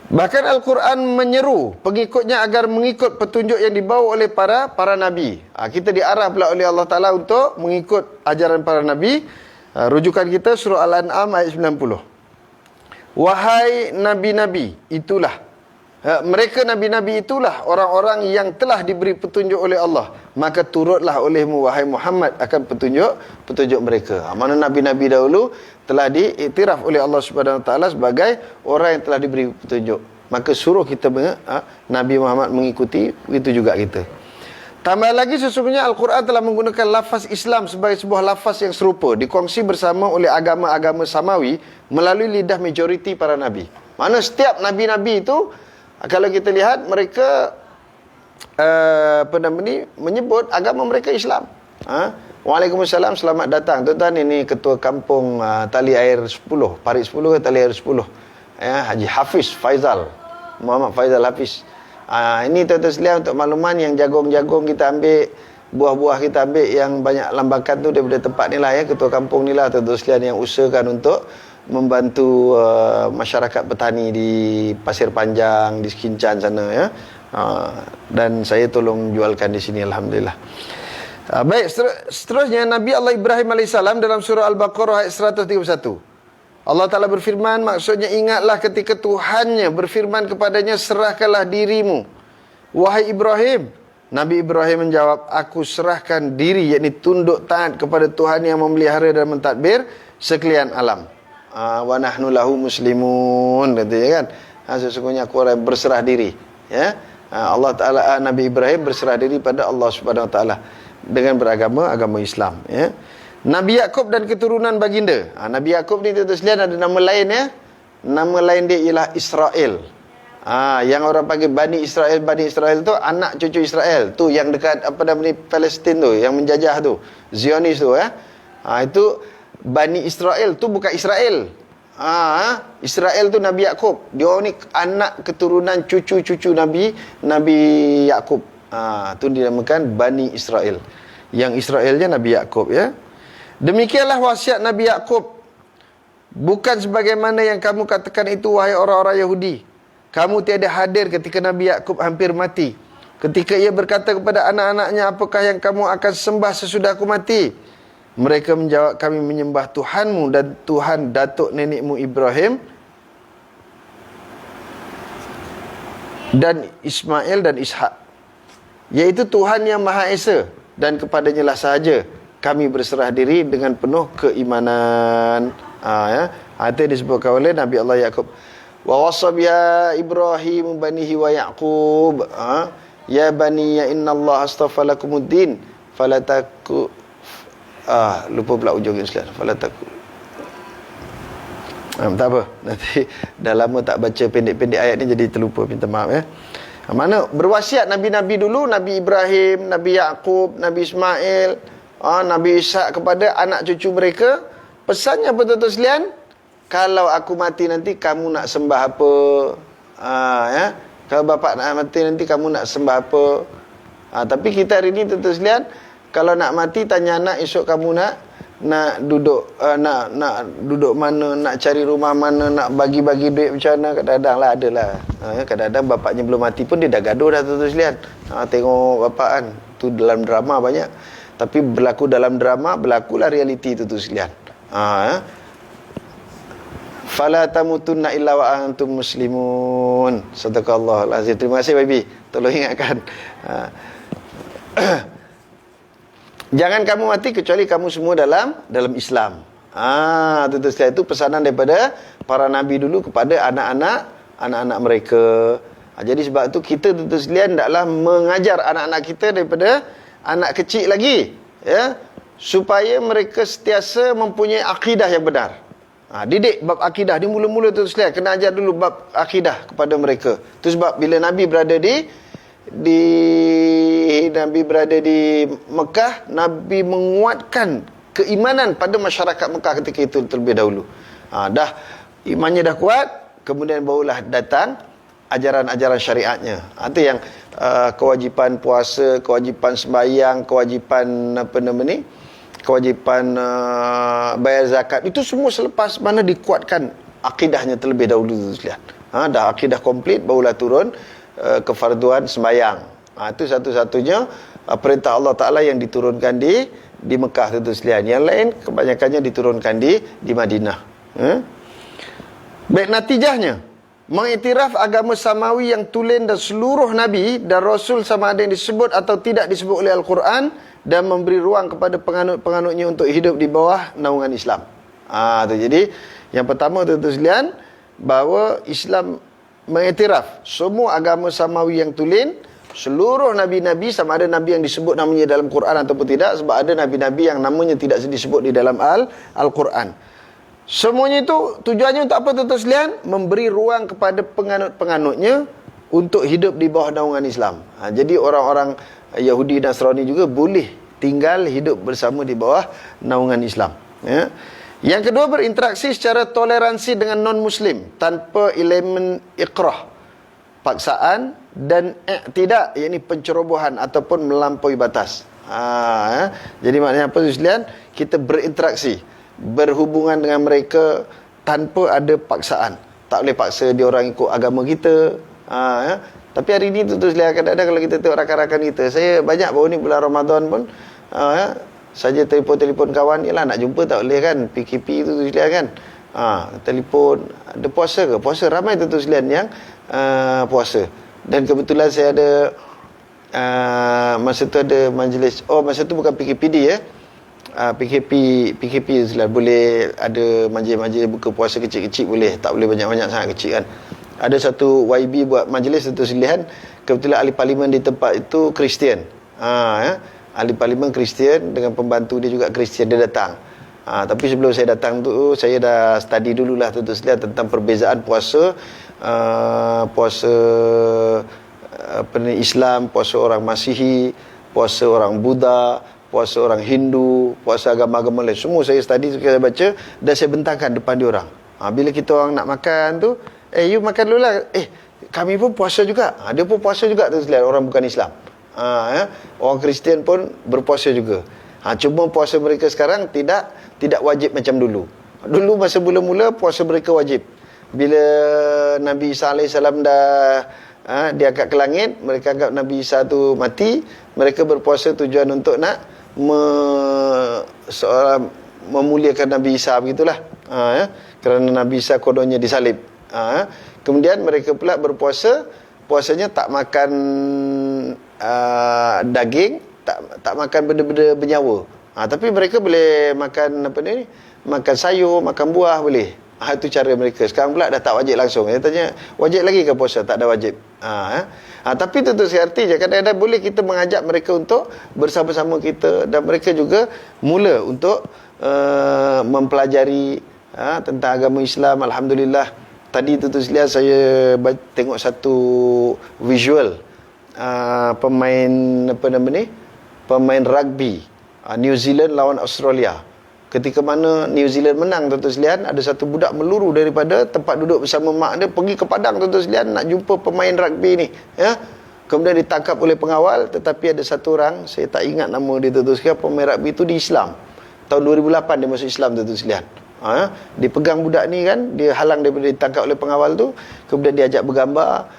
Bahkan Al-Quran menyeru pengikutnya agar mengikut petunjuk yang dibawa oleh para nabi. Kita diarah pula oleh Allah Ta'ala untuk mengikut ajaran para nabi. Rujukan kita surah Al-An'am ayat 90. Wahai nabi-nabi, itulah mereka nabi-nabi itulah orang-orang yang telah diberi petunjuk oleh Allah. Maka turutlah olehmu wahai Muhammad akan petunjuk mereka. Mana nabi-nabi dahulu telah diiktiraf oleh Allah Subhanahu Wa Taala sebagai orang yang telah diberi petunjuk. Maka suruh kita Nabi Muhammad mengikuti, itu juga kita. Tambah lagi sesungguhnya Al-Quran telah menggunakan lafaz Islam sebagai sebuah lafaz yang serupa, dikongsi bersama oleh agama-agama samawi melalui lidah majoriti para nabi. Mana setiap nabi-nabi itu, kalau kita lihat mereka menyebut agama mereka Islam. Waalaikumsalam, selamat datang tuan-tuan. Ini ketua kampung Tali Air 10, Parit 10 ke Tali Air 10, Haji Hafiz Faizal, Muhammad Faizal Hafiz. Ini tuan-tuan sekalian untuk makluman, yang jagung-jagung kita ambil, buah-buah kita ambil yang banyak lambakan tu daripada tempat ni lah ya, ketua kampung ni lah tuan-tuan sekalian yang usahakan untuk membantu masyarakat petani di Pasir Panjang, di Sekincan sana ya. Dan saya tolong jualkan di sini, alhamdulillah. Baik, seterusnya Nabi Allah Ibrahim AS dalam surah Al-Baqarah ayat 131. Allah Ta'ala berfirman, maksudnya ingatlah ketika Tuhannya berfirman kepadanya, serahkanlah dirimu wahai Ibrahim. Nabi Ibrahim menjawab, aku serahkan diri, yakni tunduk taat kepada Tuhan yang memelihara dan mentadbir sekalian alam. Wa nahnu lahu muslimun, katanya kan. Sesungguhnya aku orang yang berserah diri ya. Allah Ta'ala, Nabi Ibrahim berserah diri pada Allah Subhanahu Wa Ta'ala. agama Islam, ya. Nabi Yakub dan keturunan baginda. Nabi Yakub ni tuan-tuan sekalian ada nama lain, ya. Nama lain dia ialah Israel. Yang orang panggil Bani Israel tu anak cucu Israel. Tu yang dekat apa nama ni, Palestin tu, yang menjajah tu, Zionis tu, ya. Itu Bani Israel tu, bukan Israel. Israel tu Nabi Yakub. Dia ni anak keturunan cucu-cucu Nabi Yakub. Tu dinamakan Bani Israel. Yang Israelnya Nabi Yakub, ya. Demikianlah wasiat Nabi Yakub. Bukan sebagaimana yang kamu katakan itu, wahai orang-orang Yahudi. Kamu tiada hadir ketika Nabi Yakub hampir mati. Ketika ia berkata kepada anak-anaknya, apakah yang kamu akan sembah sesudah aku mati? Mereka menjawab, kami menyembah Tuhanmu dan Tuhan datuk nenekmu Ibrahim dan Ismail dan Ishak, iaitu Tuhan yang Maha Esa, dan kepadanya lah sahaja kami berserah diri dengan penuh keimanan. Itu disebutkan oleh Nabi Allah Yakub. Wa wasab ya Ibrahim banihi wa Yaqub, ya bani ya innallaha astafa lakumuddin fala taku lupa pula ujung sekalian. Fala taku. Tak apa, nanti dah lama tak baca pendek-pendek ayat ni jadi terlupa, minta maaf, ya. Mana berwasiat Nabi-Nabi dulu, Nabi Ibrahim, Nabi Yaqub, Nabi Ismail, Nabi Ishak kepada anak cucu mereka. Pesannya apa tuan-tuan sekalian? Kalau aku mati nanti kamu nak sembah apa? Ya. Kalau bapak nak mati nanti kamu nak sembah apa? Tapi kita hari ni tuan-tuan sekalian, kalau nak mati tanya anak, esok kamu nak duduk nak duduk mana, nak cari rumah mana, nak bagi-bagi duit macam mana. Kadang-kadang lah adalah. Kadang-kadang bapaknya belum mati pun dia dah gaduh dah tuan-tuan sekalian. Tengok bapak kan, tu dalam drama banyak. Tapi berlaku dalam drama, berlakulah realiti tuan-tuan sekalian. Fala tamutunna illa wa antum muslimun. Sadaqallahul azim. Terima kasih baby, tolong ingatkan. Jangan kamu mati kecuali kamu semua dalam Islam. Tuan-tuan sekalian, itu pesanan daripada para nabi dulu kepada anak-anak mereka. Jadi sebab itu kita tuan-tuan sekalian hendaklah mengajar anak-anak kita daripada anak kecil lagi, ya, supaya mereka sentiasa mempunyai akidah yang benar. Didik bab akidah di mula-mula tu sekalian, kena ajar dulu bab akidah kepada mereka. Tu sebab bila Nabi berada di Mekah, Nabi menguatkan keimanan pada masyarakat Mekah ketika itu terlebih dahulu. Dah imannya dah kuat, kemudian barulah datang ajaran-ajaran syariatnya. Itu yang kewajipan puasa, kewajipan sembahyang, kewajipan kewajipan bayar zakat, itu semua selepas mana dikuatkan akidahnya terlebih dahulu sekalian. Dah akidah komplit, barulah turun kefarduan sembahyang. Itu satu-satunya perintah Allah Ta'ala yang diturunkan di Mekah itu sekalian. Yang lain kebanyakannya diturunkan di Madinah. Baik, natijahnya mengiktiraf agama samawi yang tulen dan seluruh Nabi dan Rasul sama ada yang disebut atau tidak disebut oleh Al-Quran, dan memberi ruang kepada penganut-penganutnya untuk hidup di bawah naungan Islam. Jadi yang pertama tuan-tuan sekalian, bahawa Islam mengiktiraf semua agama samawi yang tulen, seluruh Nabi-Nabi sama ada Nabi yang disebut namanya dalam Quran ataupun tidak, sebab ada Nabi-Nabi yang namanya tidak disebut di dalam Al-Quran. Semuanya itu tujuannya untuk apa tuan-tuan sekalian? Memberi ruang kepada penganut-penganutnya untuk hidup di bawah naungan Islam. Jadi orang-orang Yahudi dan Nasrani juga boleh tinggal hidup bersama di bawah naungan Islam, ya. Yang kedua, berinteraksi secara toleransi dengan non-Muslim tanpa elemen ikrah, paksaan, dan tidak, yakni pencerobohan ataupun melampaui batas. Jadi maknanya apa sekalian? Kita berinteraksi, berhubungan dengan mereka tanpa ada paksaan. Tak boleh paksa dia orang ikut agama kita. Tapi hari ni tuan-tuan sekalian, kadang-kadang kalau kita tengok rakan-rakan kita, saya banyak baru ni bulan Ramadan pun saja telefon-telefon kawan, yalah nak jumpa tak boleh kan, PKP tu sekalian kan. Telefon, ada puasa ke? Puasa, ramai tuan-tuan sekalian yang puasa. Dan kebetulan saya ada masa tu ada majlis, masa tu bukan PKPD, ya. PKP sekalian, boleh ada majlis-majlis buka puasa kecil-kecil boleh, tak boleh banyak-banyak sangat kecil kan. Ada satu YB buat majlis itu sekalian, kebetulan ahli parlimen di tempat itu Kristian. Ya. ahli parlimen Kristian, dengan pembantu dia juga Kristian, dia datang. Tapi sebelum saya datang tu, saya dah study dululah tuan-tuan sekalian tentang perbezaan puasa, puasa Islam, puasa orang Masihi, puasa orang Buddha, puasa orang Hindu, puasa agama-agama lain. Semua saya study, saya baca, dan saya bentangkan depan dia orang. Bila kita orang nak makan tu, you makan dulu lah. Kami pun puasa juga. Dia pun puasa juga tu sekalian, orang bukan Islam. Orang Kristian pun berpuasa juga. Cuma puasa mereka sekarang tidak wajib macam dulu. Dulu masa mula-mula puasa mereka wajib. Bila Nabi Isa AS dah diangkat ke langit, mereka anggap Nabi Isa tu mati, mereka berpuasa tujuan untuk nak memuliakan Nabi Isa, begitulah. Kerana Nabi Isa kononnya disalib. Kemudian mereka pula berpuasa, puasanya tak makan daging, tak makan benda-benda bernyawa. Tapi mereka boleh makan makan sayur, makan buah boleh. Itu cara mereka. Sekarang pula dah tak wajib langsung. Saya tanya, wajib lagi ke puasa? Tak ada wajib. Tapi tentu saya arti je, kadang-kadang boleh kita mengajak mereka untuk bersama-sama kita, dan mereka juga mula untuk mempelajari tentang agama Islam. Alhamdulillah, tadi tentu sekalian saya tengok satu visual pemain pemain rugby New Zealand lawan Australia. Ketika mana New Zealand menang, tuan-tuan sekalian, ada satu budak meluru daripada tempat duduk bersama mak dia pergi ke padang, tuan-tuan sekalian, nak jumpa pemain rugby ni, Kemudian ditangkap oleh pengawal, tetapi ada satu orang, saya tak ingat nama dia, tuan-tuan sekalian, pemain rugby tu di Islam. Tahun 2008 dia masuk Islam, tuan-tuan sekalian. Dia pegang budak ni kan, dia halang daripada ditangkap oleh pengawal tu, kemudian dia ajak bergambar,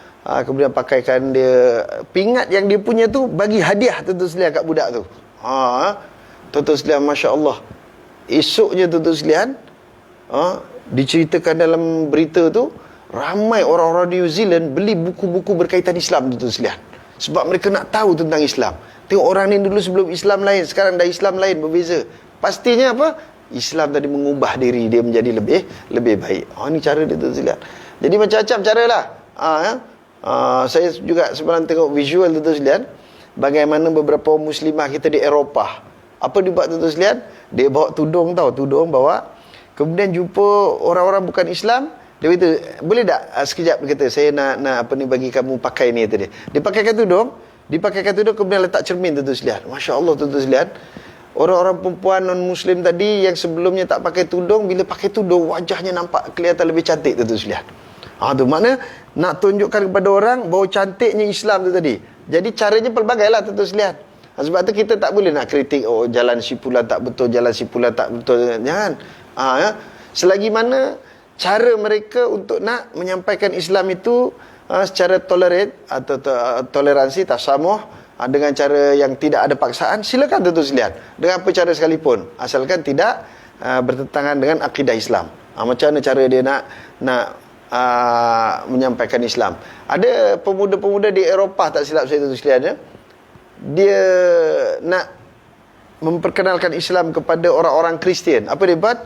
kemudian pakaikan dia pingat yang dia punya tu, bagi hadiah, tuan-tuan sekalian, kat budak tu. Tuan-tuan sekalian, Masya Allah. Esoknya tuan-tuan sekalian, diceritakan dalam berita tu, ramai orang-orang New Zealand beli buku-buku berkaitan Islam, tuan-tuan sekalian. Sebab mereka nak tahu tentang Islam. Tengok orang ni dulu sebelum Islam lain, sekarang dah Islam lain, berbeza. Pastinya apa? Islam tadi mengubah diri dia menjadi lebih baik. Ini cara dia, tuan-tuan sekalian. Jadi macam-macam cara lah. Saya juga sebenarnya tengok visual, tuan-tuan sekalian, bagaimana beberapa muslimah kita di Eropah. Apa dia buat, tuan-tuan sekalian? Dia bawa tudung, tudung bawa. Kemudian jumpa orang-orang bukan Islam, dia kata, boleh tak sekejap, dia kata, saya nak bagi kamu pakai ni, kata dia. Dia pakaikan tudung, kemudian letak cermin, tuan-tuan sekalian. Masya Allah, tuan-tuan sekalian. Orang-orang perempuan non-Muslim tadi yang sebelumnya tak pakai tudung, bila pakai tudung, wajahnya nampak kelihatan lebih cantik, tuan-tuan sekalian. Tu makna nak tunjukkan kepada orang bahawa cantiknya Islam tu tadi. Jadi caranya pelbagai lah, tuan-tuan sekalian. Sebab tu kita tak boleh nak kritik, jalan si pula tak betul, jalan si pula tak betul. Jangan. Selagi mana cara mereka untuk nak menyampaikan Islam itu secara tolerate atau toleransi, tasamuh, dengan cara yang tidak ada paksaan, silakan tuan-tuan sekalian. Dengan apa cara sekalipun, asalkan tidak bertentangan dengan akidah Islam. Macam mana cara dia nak menyampaikan Islam. Ada pemuda-pemuda di Eropah, tak silap saya, tuan-tuan sekalian, dia nak memperkenalkan Islam kepada orang-orang Kristian. Apa dia buat?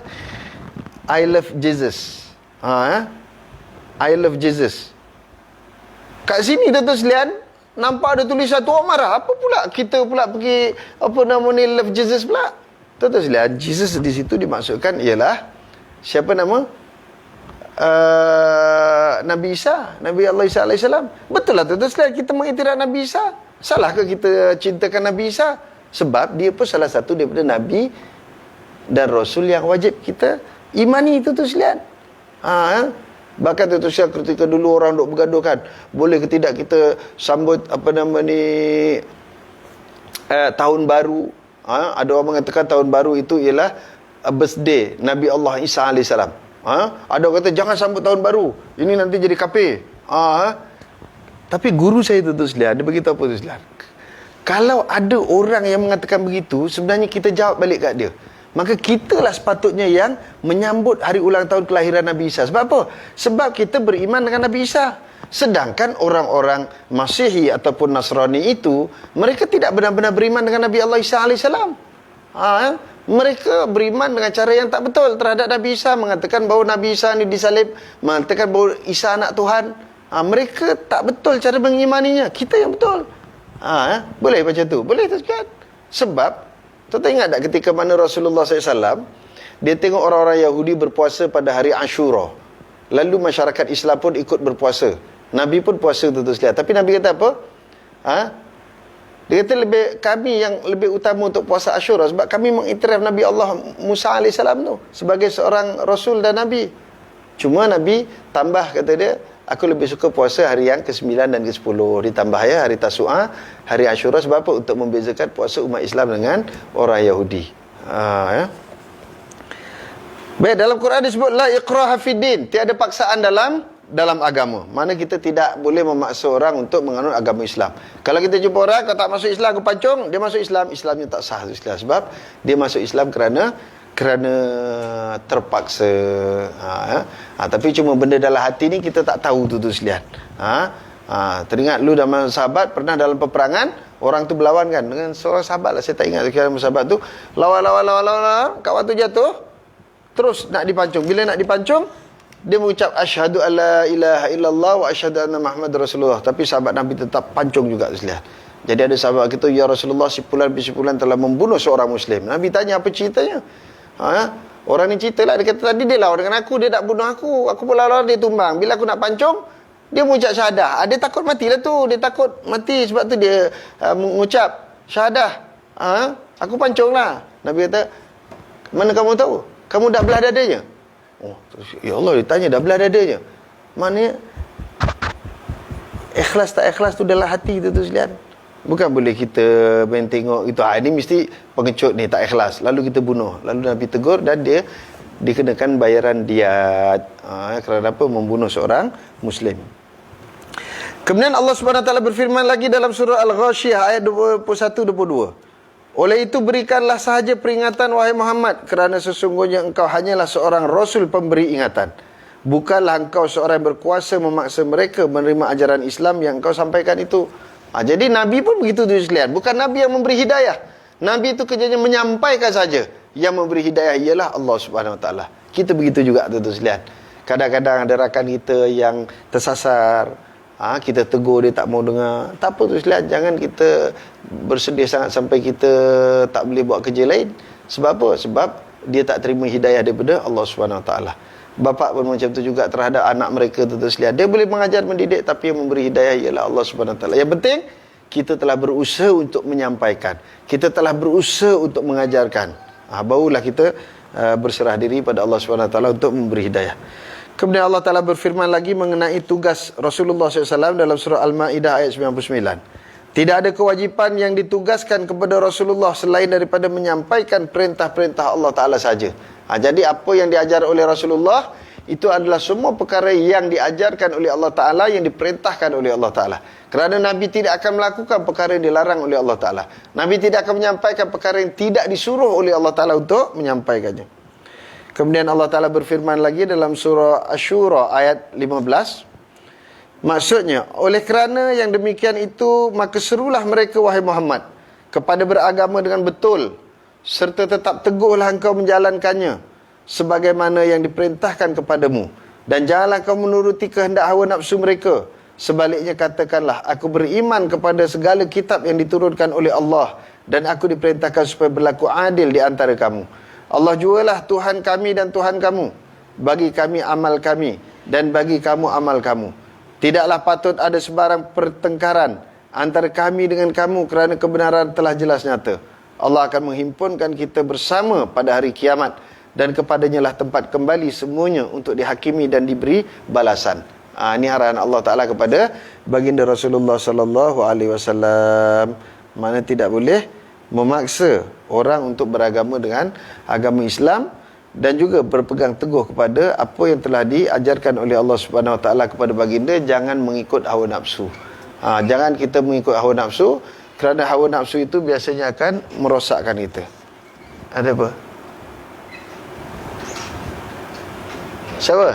I love Jesus. I love Jesus. Kat sini, tuan-tuan sekalian, nampak ada tulisan tu, orang marah. Apa pula kita pula pergi love Jesus pula? Tuan-tuan sekalian, Jesus di situ dimaksudkan ialah siapa nama? Nabi Isa, Nabi Allah Isa AS. Betul lah, tuan-tuan sekalian, kita mengiktiraf Nabi Isa. Salah ke kita cintakan Nabi Isa? Sebab dia pun salah satu daripada Nabi dan Rasul yang wajib kita imani, tuan-tuan sekalian. Bahkan tuan-tuan sekalian, ketika dulu orang duk bergaduh kan, boleh ke tidak kita sambut tahun baru. Ada orang mengatakan tahun baru itu ialah birthday Nabi Allah Isa AS. Ada orang kata jangan sambut tahun baru, ini nanti jadi kafir. Tapi guru saya, tuan-tuan sekalian, dia beritahu apa, tuan-tuan sekalian? Kalau ada orang yang mengatakan begitu, sebenarnya kita jawab balik kat dia. Maka kitalah sepatutnya yang menyambut hari ulang tahun kelahiran Nabi Isa. Sebab apa? Sebab kita beriman dengan Nabi Isa. Sedangkan orang-orang Masihi ataupun Nasrani itu, mereka tidak benar-benar beriman dengan Nabi Allah Isa AS. Mereka beriman dengan cara yang tak betul terhadap Nabi Isa, mengatakan bahawa Nabi Isa ni disalib, mengatakan bahawa Isa anak Tuhan. Mereka tak betul cara mengimaninya. Kita yang betul. Boleh macam tu? Boleh, tak sekalian? Sebab, tuan ingat tak ketika mana Rasulullah SAW, dia tengok orang-orang Yahudi berpuasa pada hari Ashura. Lalu masyarakat Islam pun ikut berpuasa. Nabi pun puasa tuan-tuan sekalian. Tapi Nabi kata apa? Dia kata kami yang lebih utama untuk puasa Ashura sebab kami mengiktiraf Nabi Allah Musa AS tu sebagai seorang Rasul dan Nabi. Cuma Nabi tambah, kata dia, aku lebih suka puasa hari yang ke-9 dan ke-10. Ditambah hari Tasu'a, hari Ashura. Sebab apa? Untuk membezakan puasa umat Islam dengan orang Yahudi. Baik, dalam Quran disebut la ikraha fiddin, tiada paksaan dalam agama. Mana kita tidak boleh memaksa orang untuk menganut agama Islam. Kalau kita jumpa orang, kau tak masuk Islam, aku pancung, dia masuk Islam, Islamnya tak sah Islam. Sebab dia masuk Islam kerana terpaksa. Tapi cuma benda dalam hati ni kita tak tahu tu sekalian. Teringat lu dalam sahabat pernah dalam peperangan, orang tu berlawan kan dengan seorang sahabat lah, saya tak ingat dalam sahabat tu, lawan, kawan tu jatuh, terus nak dipancung. Bila nak dipancung, dia mengucap asyhadu alla ilaha illallah wa asyhadu anna Muhammad Rasulullah. Tapi sahabat Nabi tetap pancung juga sekalian. Jadi ada sahabat kita, ya Rasulullah, si fulan telah membunuh seorang Muslim. Nabi tanya, apa ceritanya? Orang ni ceritalah, dia kata tadi dia lawan dengan aku, dia nak bunuh aku pun lawan, dia tumbang. Bila aku nak pancung, dia mengucap syahadah. Dia takut matilah tu, dia takut mati, sebab tu dia mengucap syahadah. Aku pancung lah. Nabi kata, mana kamu tahu? Kamu dah belah dadanya? Ya Allah, dia tanya dah belah dadanya. Maknanya ikhlas tak ikhlas tu dalam hati tu sekalian. Bukan boleh kita main tengok gitu. Ini mesti pengecut ni, tak ikhlas, lalu kita bunuh. Lalu Nabi tegur dan dia dikenakan bayaran diat. Kerana apa? Membunuh seorang Muslim. Kemudian Allah Subhanahu Wa Taala berfirman lagi dalam surah Al-Ghashiyah ayat 21-22. Oleh itu berikanlah sahaja peringatan wahai Muhammad, kerana sesungguhnya engkau hanyalah seorang Rasul pemberi ingatan. Bukanlah engkau seorang yang berkuasa memaksa mereka menerima ajaran Islam yang engkau sampaikan itu. Jadi Nabi pun begitu tu sekalian. Bukan Nabi yang memberi hidayah. Nabi itu kerjanya menyampaikan saja. Yang memberi hidayah ialah Allah Subhanahu Wa Taala. Kita begitu juga tu sekalian. Kadang-kadang ada rakan kita yang tersasar, kita tegur dia tak mau dengar. Tak apa tu sekalian, jangan kita bersedih sangat sampai kita tak boleh buat kerja lain. Sebab apa? Sebab dia tak terima hidayah daripada Allah Subhanahu Wa Taala. Bapa pun macam tu juga terhadap anak mereka tu sekalian. Dia boleh mengajar, mendidik, tapi yang memberi hidayah ialah Allah Subhanahu Wa Taala. Yang penting kita telah berusaha untuk menyampaikan. Kita telah berusaha untuk mengajarkan. Barulah kita berserah diri pada Allah Subhanahu Wa Taala untuk memberi hidayah. Kemudian Allah Ta'ala berfirman lagi mengenai tugas Rasulullah SAW dalam surah Al-Ma'idah ayat 99. Tidak ada kewajipan yang ditugaskan kepada Rasulullah selain daripada menyampaikan perintah-perintah Allah Ta'ala saja. Jadi apa yang diajar oleh Rasulullah, itu adalah semua perkara yang diajarkan oleh Allah Ta'ala, yang diperintahkan oleh Allah Ta'ala. Kerana Nabi tidak akan melakukan perkara yang dilarang oleh Allah Ta'ala. Nabi tidak akan menyampaikan perkara yang tidak disuruh oleh Allah Ta'ala untuk menyampaikannya. Kemudian Allah Ta'ala berfirman lagi dalam surah Ashura ayat 15. Maksudnya, oleh kerana yang demikian itu, maka serulah mereka wahai Muhammad kepada beragama dengan betul, serta tetap teguhlah engkau menjalankannya sebagaimana yang diperintahkan kepadamu, dan janganlah kau menuruti kehendak hawa nafsu mereka. Sebaliknya katakanlah, aku beriman kepada segala kitab yang diturunkan oleh Allah, dan aku diperintahkan supaya berlaku adil di antara kamu. Allah jualah Tuhan kami dan Tuhan kamu. Bagi kami amal kami, dan bagi kamu amal kamu. Tidaklah patut ada sebarang pertengkaran antara kami dengan kamu, kerana kebenaran telah jelas nyata. Allah akan menghimpunkan kita bersama pada hari kiamat, dan kepadanya lah tempat kembali semuanya untuk dihakimi dan diberi balasan. Ini arahan Allah Ta'ala kepada baginda Rasulullah Sallallahu Alaihi Wasallam. Mana tidak boleh memaksa orang untuk beragama dengan agama Islam, dan juga berpegang teguh kepada apa yang telah diajarkan oleh Allah Subhanahu Wa Taala kepada baginda. Jangan mengikut hawa nafsu. Jangan kita mengikut hawa nafsu, kerana hawa nafsu itu biasanya akan merosakkan kita. Ada apa? Siapa?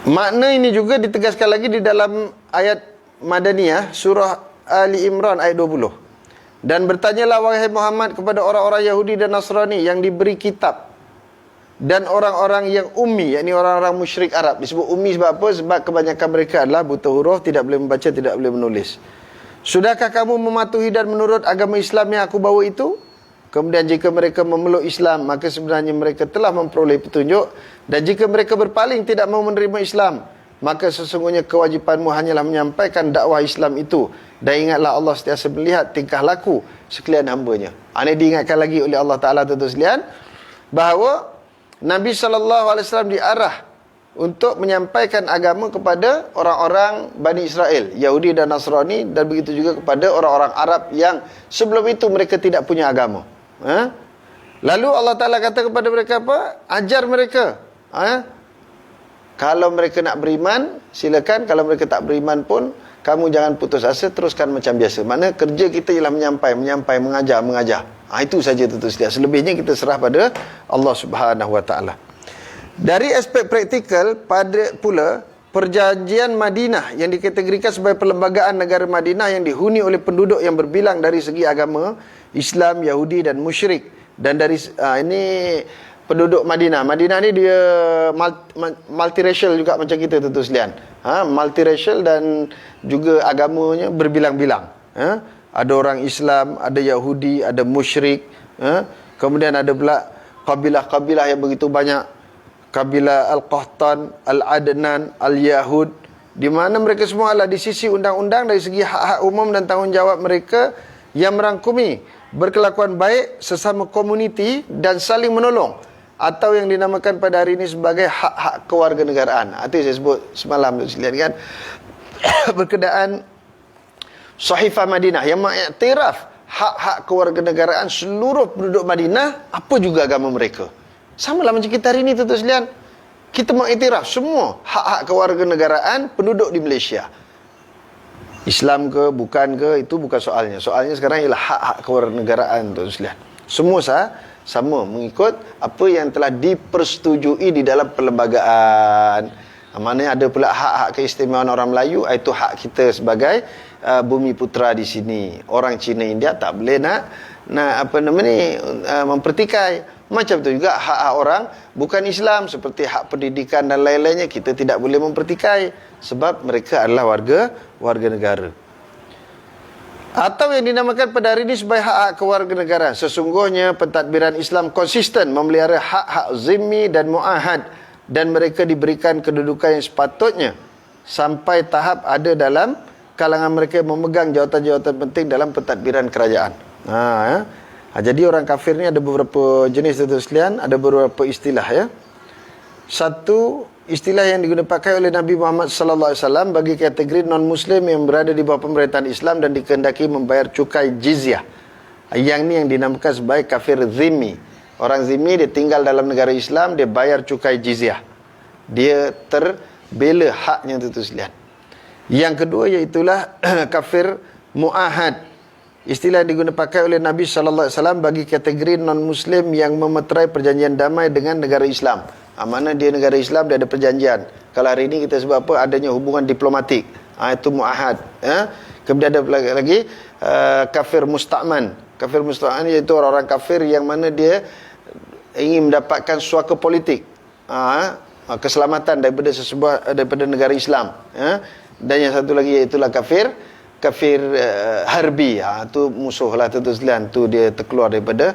Makna ini juga ditegaskan lagi di dalam ayat Madaniyah surah Ali Imran ayat 20. Dan bertanyalah wahai Muhammad kepada orang-orang Yahudi dan Nasrani yang diberi kitab dan orang-orang yang ummi, yakni orang-orang musyrik Arab. Disebut ummi sebab apa? Sebab kebanyakan mereka adalah buta huruf, tidak boleh membaca, tidak boleh menulis. Sudahkah kamu mematuhi dan menurut agama Islam yang aku bawa itu? Kemudian jika mereka memeluk Islam, maka sebenarnya mereka telah memperoleh petunjuk. Dan jika mereka berpaling tidak mau menerima Islam, maka sesungguhnya kewajipanmu hanyalah menyampaikan dakwah Islam itu. Dan ingatlah Allah sentiasa melihat tingkah laku sekalian hambanya. Ini diingatkan lagi oleh Allah Ta'ala tuan-tuan sekalian, bahawa Nabi SAW diarah untuk menyampaikan agama kepada orang-orang Bani Israel, Yahudi dan Nasrani, dan begitu juga kepada orang-orang Arab yang sebelum itu mereka tidak punya agama. Lalu Allah Ta'ala kata kepada mereka apa? Ajar mereka. Kalau mereka nak beriman, silakan. Kalau mereka tak beriman pun, kamu jangan putus asa, teruskan macam biasa. Maknanya kerja kita ialah menyampaikan, mengajar. Itu saja tuan-tuan sekalian. Selebihnya kita serah pada Allah Subhanahu Wa Taala. Dari aspek praktikal, pada pula Perjanjian Madinah yang dikategorikan sebagai perlembagaan negara Madinah yang dihuni oleh penduduk yang berbilang dari segi agama Islam, Yahudi dan musyrik. Dan dari ini penduduk Madinah. Madinah ni dia multiracial juga macam kita tuan-tuan sekalian. Multiracial dan juga agamanya berbilang-bilang. Ada orang Islam, ada Yahudi, ada musyrik. Kemudian ada pula kabilah-kabilah yang begitu banyak. Kabilah Al-Qahtan, Al-Adnan, Al-Yahud. Di mana mereka semua adalah di sisi undang-undang dari segi hak-hak umum dan tanggungjawab mereka yang merangkumi berkelakuan baik sesama komuniti dan saling menolong. Atau yang dinamakan pada hari ini sebagai hak-hak kewarganegaraan. Itu yang saya sebut semalam tuan sekalian kan. Berkenaan Sahifah Madinah yang mengiktiraf hak-hak kewarganegaraan seluruh penduduk Madinah, apa juga agama mereka. Sama lah macam kita hari ini tuan-tuan sekalian. Kita mengiktiraf semua hak-hak kewarganegaraan penduduk di Malaysia. Islam ke, bukan ke, itu bukan soalnya. Soalnya sekarang ialah hak-hak kewarganegaraan tuan-tuan sekalian. Semua sama mengikut apa yang telah dipersetujui di dalam perlembagaan. Maknanya ada pula hak-hak keistimewaan orang Melayu, itu hak kita sebagai bumi putera di sini. Orang Cina India tak boleh nak mempertikai. Macam tu juga hak-hak orang bukan Islam seperti hak pendidikan dan lain-lainnya, kita tidak boleh mempertikai sebab mereka adalah warga negara. Atau yang dinamakan pada hari ini sebagai hak-hak kewarganegaraan. Sesungguhnya pentadbiran Islam konsisten memelihara hak-hak zimmi dan muahad, dan mereka diberikan kedudukan yang sepatutnya sampai tahap ada dalam kalangan mereka yang memegang jawatan-jawatan penting dalam pentadbiran kerajaan. Jadi orang kafir ni ada beberapa jenis tuan-tuan sekalian, ada beberapa istilah ya. Satu istilah yang digunakan oleh Nabi Muhammad sallallahu alaihi wasallam bagi kategori non-muslim yang berada di bawah pemerintahan Islam dan dikehendaki membayar cukai jizyah. Yang ni yang dinamakan sebagai kafir zimmi. Orang zimmi dia tinggal dalam negara Islam, dia bayar cukai jizyah. Dia terbela haknya tuan-tuan sekalian. Yang kedua iaitulah kafir muahad. Istilah yang digunakan oleh Nabi sallallahu alaihi wasallam bagi kategori non-muslim yang memeterai perjanjian damai dengan negara Islam. Mana dia negara Islam, dia ada perjanjian. Kalau hari ini kita sebut apa, adanya hubungan diplomatik. Itu muahad. Kemudian ada lagi kafir musta'man. Kafir musta'man iaitu orang-orang kafir yang mana dia ingin mendapatkan suaka politik, keselamatan daripada negara Islam. Dan yang satu lagi iaitulah kafir harbi. Itu musuh lah tuan-tuan sekalian. Tu dia terkeluar daripada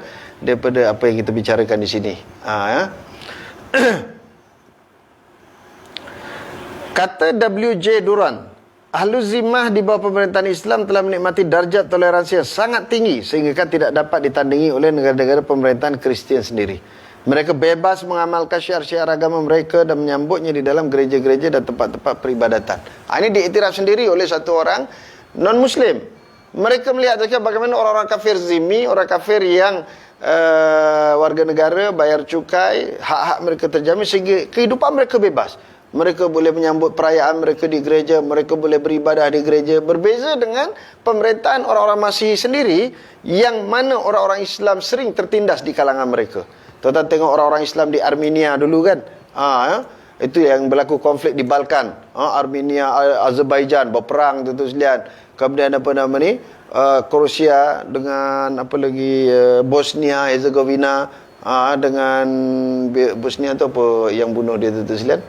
apa yang kita bicarakan di sini. Kata W.J. Duran, ahlu zimmah di bawah pemerintahan Islam telah menikmati darjat toleransi yang sangat tinggi sehingga kan tidak dapat ditandingi oleh negara-negara pemerintahan Kristian sendiri. Mereka bebas mengamalkan syiar-syiar agama mereka dan menyambutnya di dalam gereja-gereja dan tempat-tempat peribadatan. Ini diiktiraf sendiri oleh satu orang non-muslim. Mereka melihat bagaimana orang-orang kafir zimmi, orang kafir yang warga negara, bayar cukai, hak-hak mereka terjamin sehingga kehidupan mereka bebas. Mereka boleh menyambut perayaan mereka di gereja, mereka boleh beribadah di gereja. Berbeza dengan pemerintahan orang-orang Masihi sendiri yang mana orang-orang Islam sering tertindas di kalangan mereka. Tuan-tuan tengok orang-orang Islam di Armenia dulu kan. Itu yang berlaku konflik di Balkan. Armenia, Azerbaijan berperang tuan-tuan sekalian. Kemudian apa nama ni? Kroasia dengan apa lagi, Bosnia, Herzegovina. dengan Bosnia tu apa yang bunuh dia tu sekalian.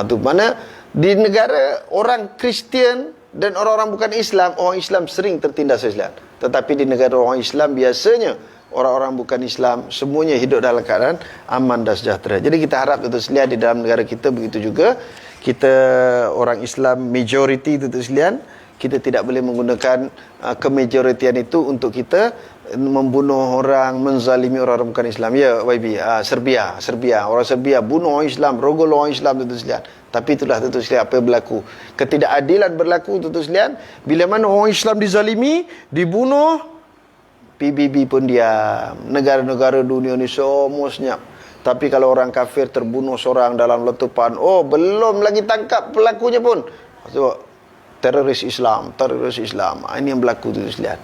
Tu mana di negara orang Kristian dan orang-orang bukan Islam, orang Islam sering tertindas sekalian. Tetapi di negara orang Islam biasanya orang-orang bukan Islam semuanya hidup dalam keadaan aman dan sejahtera. Jadi kita harap tuan-tuan sekalian di dalam negara kita begitu juga. Kita orang Islam majoriti tuan-tuan sekalian, kita tidak boleh menggunakan kemajoritian itu untuk kita membunuh orang, menzalimi orang-orang bukan Islam. Ya, YB, Serbia. Orang Serbia bunuh orang Islam, rogol orang Islam tuan-tuan sekalian. Tapi itulah tuan-tuan sekalian apa yang berlaku. Ketidakadilan berlaku tuan-tuan sekalian. Bila mana orang Islam dizalimi, dibunuh, PBB pun diam. Negara-negara dunia ni semua senyap. Tapi kalau orang kafir terbunuh seorang dalam letupan, belum lagi tangkap pelakunya pun. So, teroris Islam. Ini yang berlaku tu sekalian.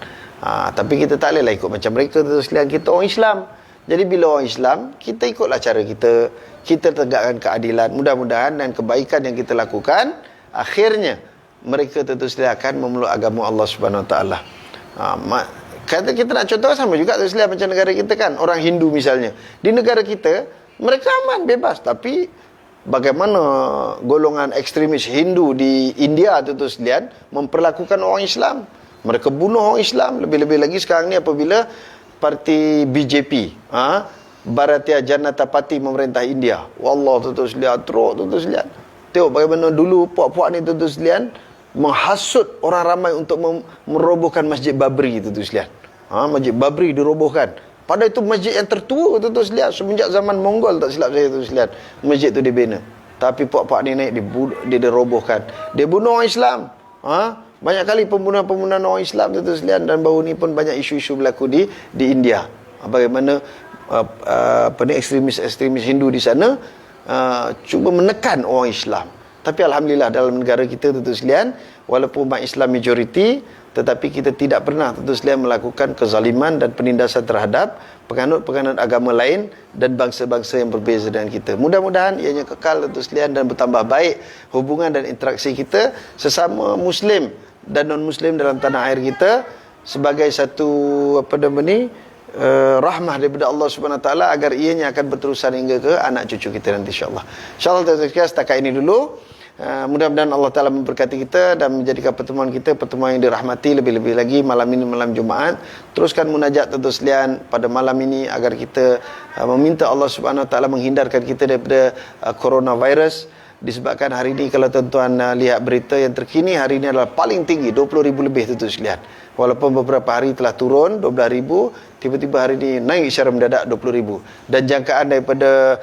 Tapi kita tak bolehlah ikut macam mereka tu sekalian. Kita orang Islam. Jadi bila orang Islam, kita ikutlah cara kita. Kita tegakkan keadilan. Mudah-mudahan dan kebaikan yang kita lakukan, akhirnya mereka tentu sekalian akan memeluk agama Allah Subhanahu Wa Taala. Kata kita nak contoh sama juga sekalian macam negara kita kan. Orang Hindu misalnya. Di negara kita, mereka aman, bebas. Tapi bagaimana golongan ekstremis Hindu di India tu sekalian memperlakukan orang Islam. Mereka bunuh orang Islam. Lebih-lebih lagi sekarang ni apabila parti BJP, Bharatiya Janata Party memerintah India. Wallah tu sekalian, teruk tu sekalian. Tengok bagaimana dulu puak-puak ni tu sekalian menghasut orang ramai untuk merobohkan Masjid Babri itu sekalian. Masjid Babri dirobohkan. Padahal itu masjid yang tertua tu sekalian. Semenjak zaman Mongol tak silap saya tu sekalian. Masjid tu dibina. Tapi puak-puak ni naik dia dirobohkan. Dia bunuh orang Islam. Banyak kali pembunuhan-pembunuhan orang Islam tu sekalian. Dan baru ni pun banyak isu-isu berlaku di India. Bagaimana ekstremis Hindu di sana cuba menekan orang Islam. Tapi Alhamdulillah dalam negara kita tentu sekalian, walaupun umat Islam majoriti, tetapi kita tidak pernah tentu sekalian melakukan kezaliman dan penindasan terhadap penganut-penganut agama lain dan bangsa-bangsa yang berbeza dengan kita. Mudah-mudahan ianya kekal tentu sekalian dan bertambah baik hubungan dan interaksi kita sesama Muslim dan non-Muslim dalam tanah air kita sebagai satu rahmah daripada Allah Subhanahu Wa Taala agar ianya akan berterusan hingga ke anak cucu kita nanti insya-Allah. Insya-Allah tuan-tuan setakat ini dulu. Mudah-mudahan Allah Ta'ala memberkati kita dan menjadikan pertemuan kita pertemuan yang dirahmati. Lebih-lebih lagi malam ini malam Jumaat, teruskan munajat tentu sekalian pada malam ini agar kita meminta Allah Subhanahu Wa Taala menghindarkan kita daripada coronavirus. Disebabkan hari ini kalau tuan-tuan lihat berita yang terkini, hari ini adalah paling tinggi 20,000 lebih tentu sekalian. Walaupun beberapa hari telah turun 12,000, tiba-tiba hari ini naik secara mendadak 20,000. Dan jangkaan daripada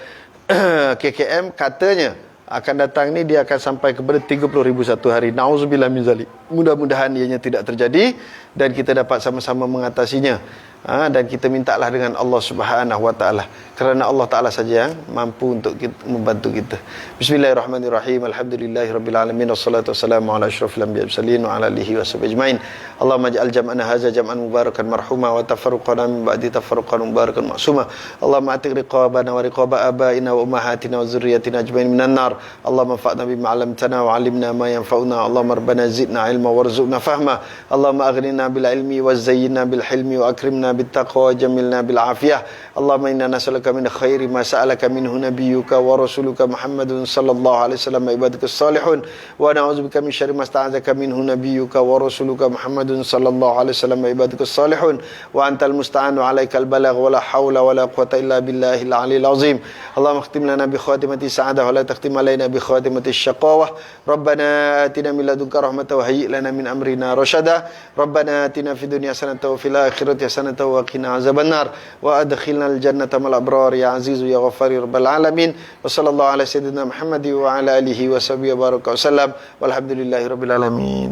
KKM katanya akan datang ni dia akan sampai kepada 30,000 satu hari. Nauzubillah min zalik. Mudah-mudahan ianya tidak terjadi dan kita dapat sama-sama mengatasinya. Dan kita mintalah dengan Allah Subhanahu Wa Taala, kerana Allah Taala saja yang mampu untuk membantu kita. Bismillahirrahmanirrahim. Alhamdulillahirabbil alamin wassalatu wassalamu ala asyrafil anbiya'i mursalin wa ala alihi washabihi ajmain. Allahumma ij'al jam'ana hadza jam'an mubarakan marhuma wa tafarruqana min ba'di tafarruqan mubarakan ma'suma. Allahumma atiq riqabana wa riqaba abaina wa ummahatina wa dzurriyyatina ajmain minan nar. Allahumma fa'na bima 'allamtana wa 'allimna ma yanfa'una. Allahumma rabbana zidna ilma warzuqna fahma. Allahumma aghnina bil ilmi wa zayyinna bil hilmi wa akrimna بالتقوى وجملنا بالعافية. اللهم إنا نسألك من خير ما سألك منه نبيك ورسولك محمد صلى الله عليه وسلم عبادك الصالحون ونعوذ بك من شر ما استعاذك منه نبيك ورسولك محمد صلى الله عليه وسلم عبادك الصالحون وأنت المستعان عليك البلاغ ولا حول ولا قوة إلا بالله العلي العظيم. اللهم اختم لنا بخاتمة السعادة ولا تختم علينا بخاتمة الشقاوة. ربنا آتنا من لدنك رحمة وهيئ لنا من أمرنا رشدا. ربنا آتنا في الدنيا حسنة وفي الآخرة حسنة وقنا عذاب النار وأدخلنا الجنة مع الأبرار يا عزيز يا غفار يا رب العالمين. وصلى الله على سيدنا محمد وعلى آله وصحبه وبارك وسلم والحمد لله رب العالمين.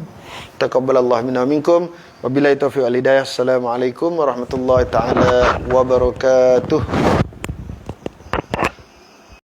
تقبل الله منا ومنكم وبالله التوفيق والهداية. السلام عليكم ورحمة الله تعالى وبركاته.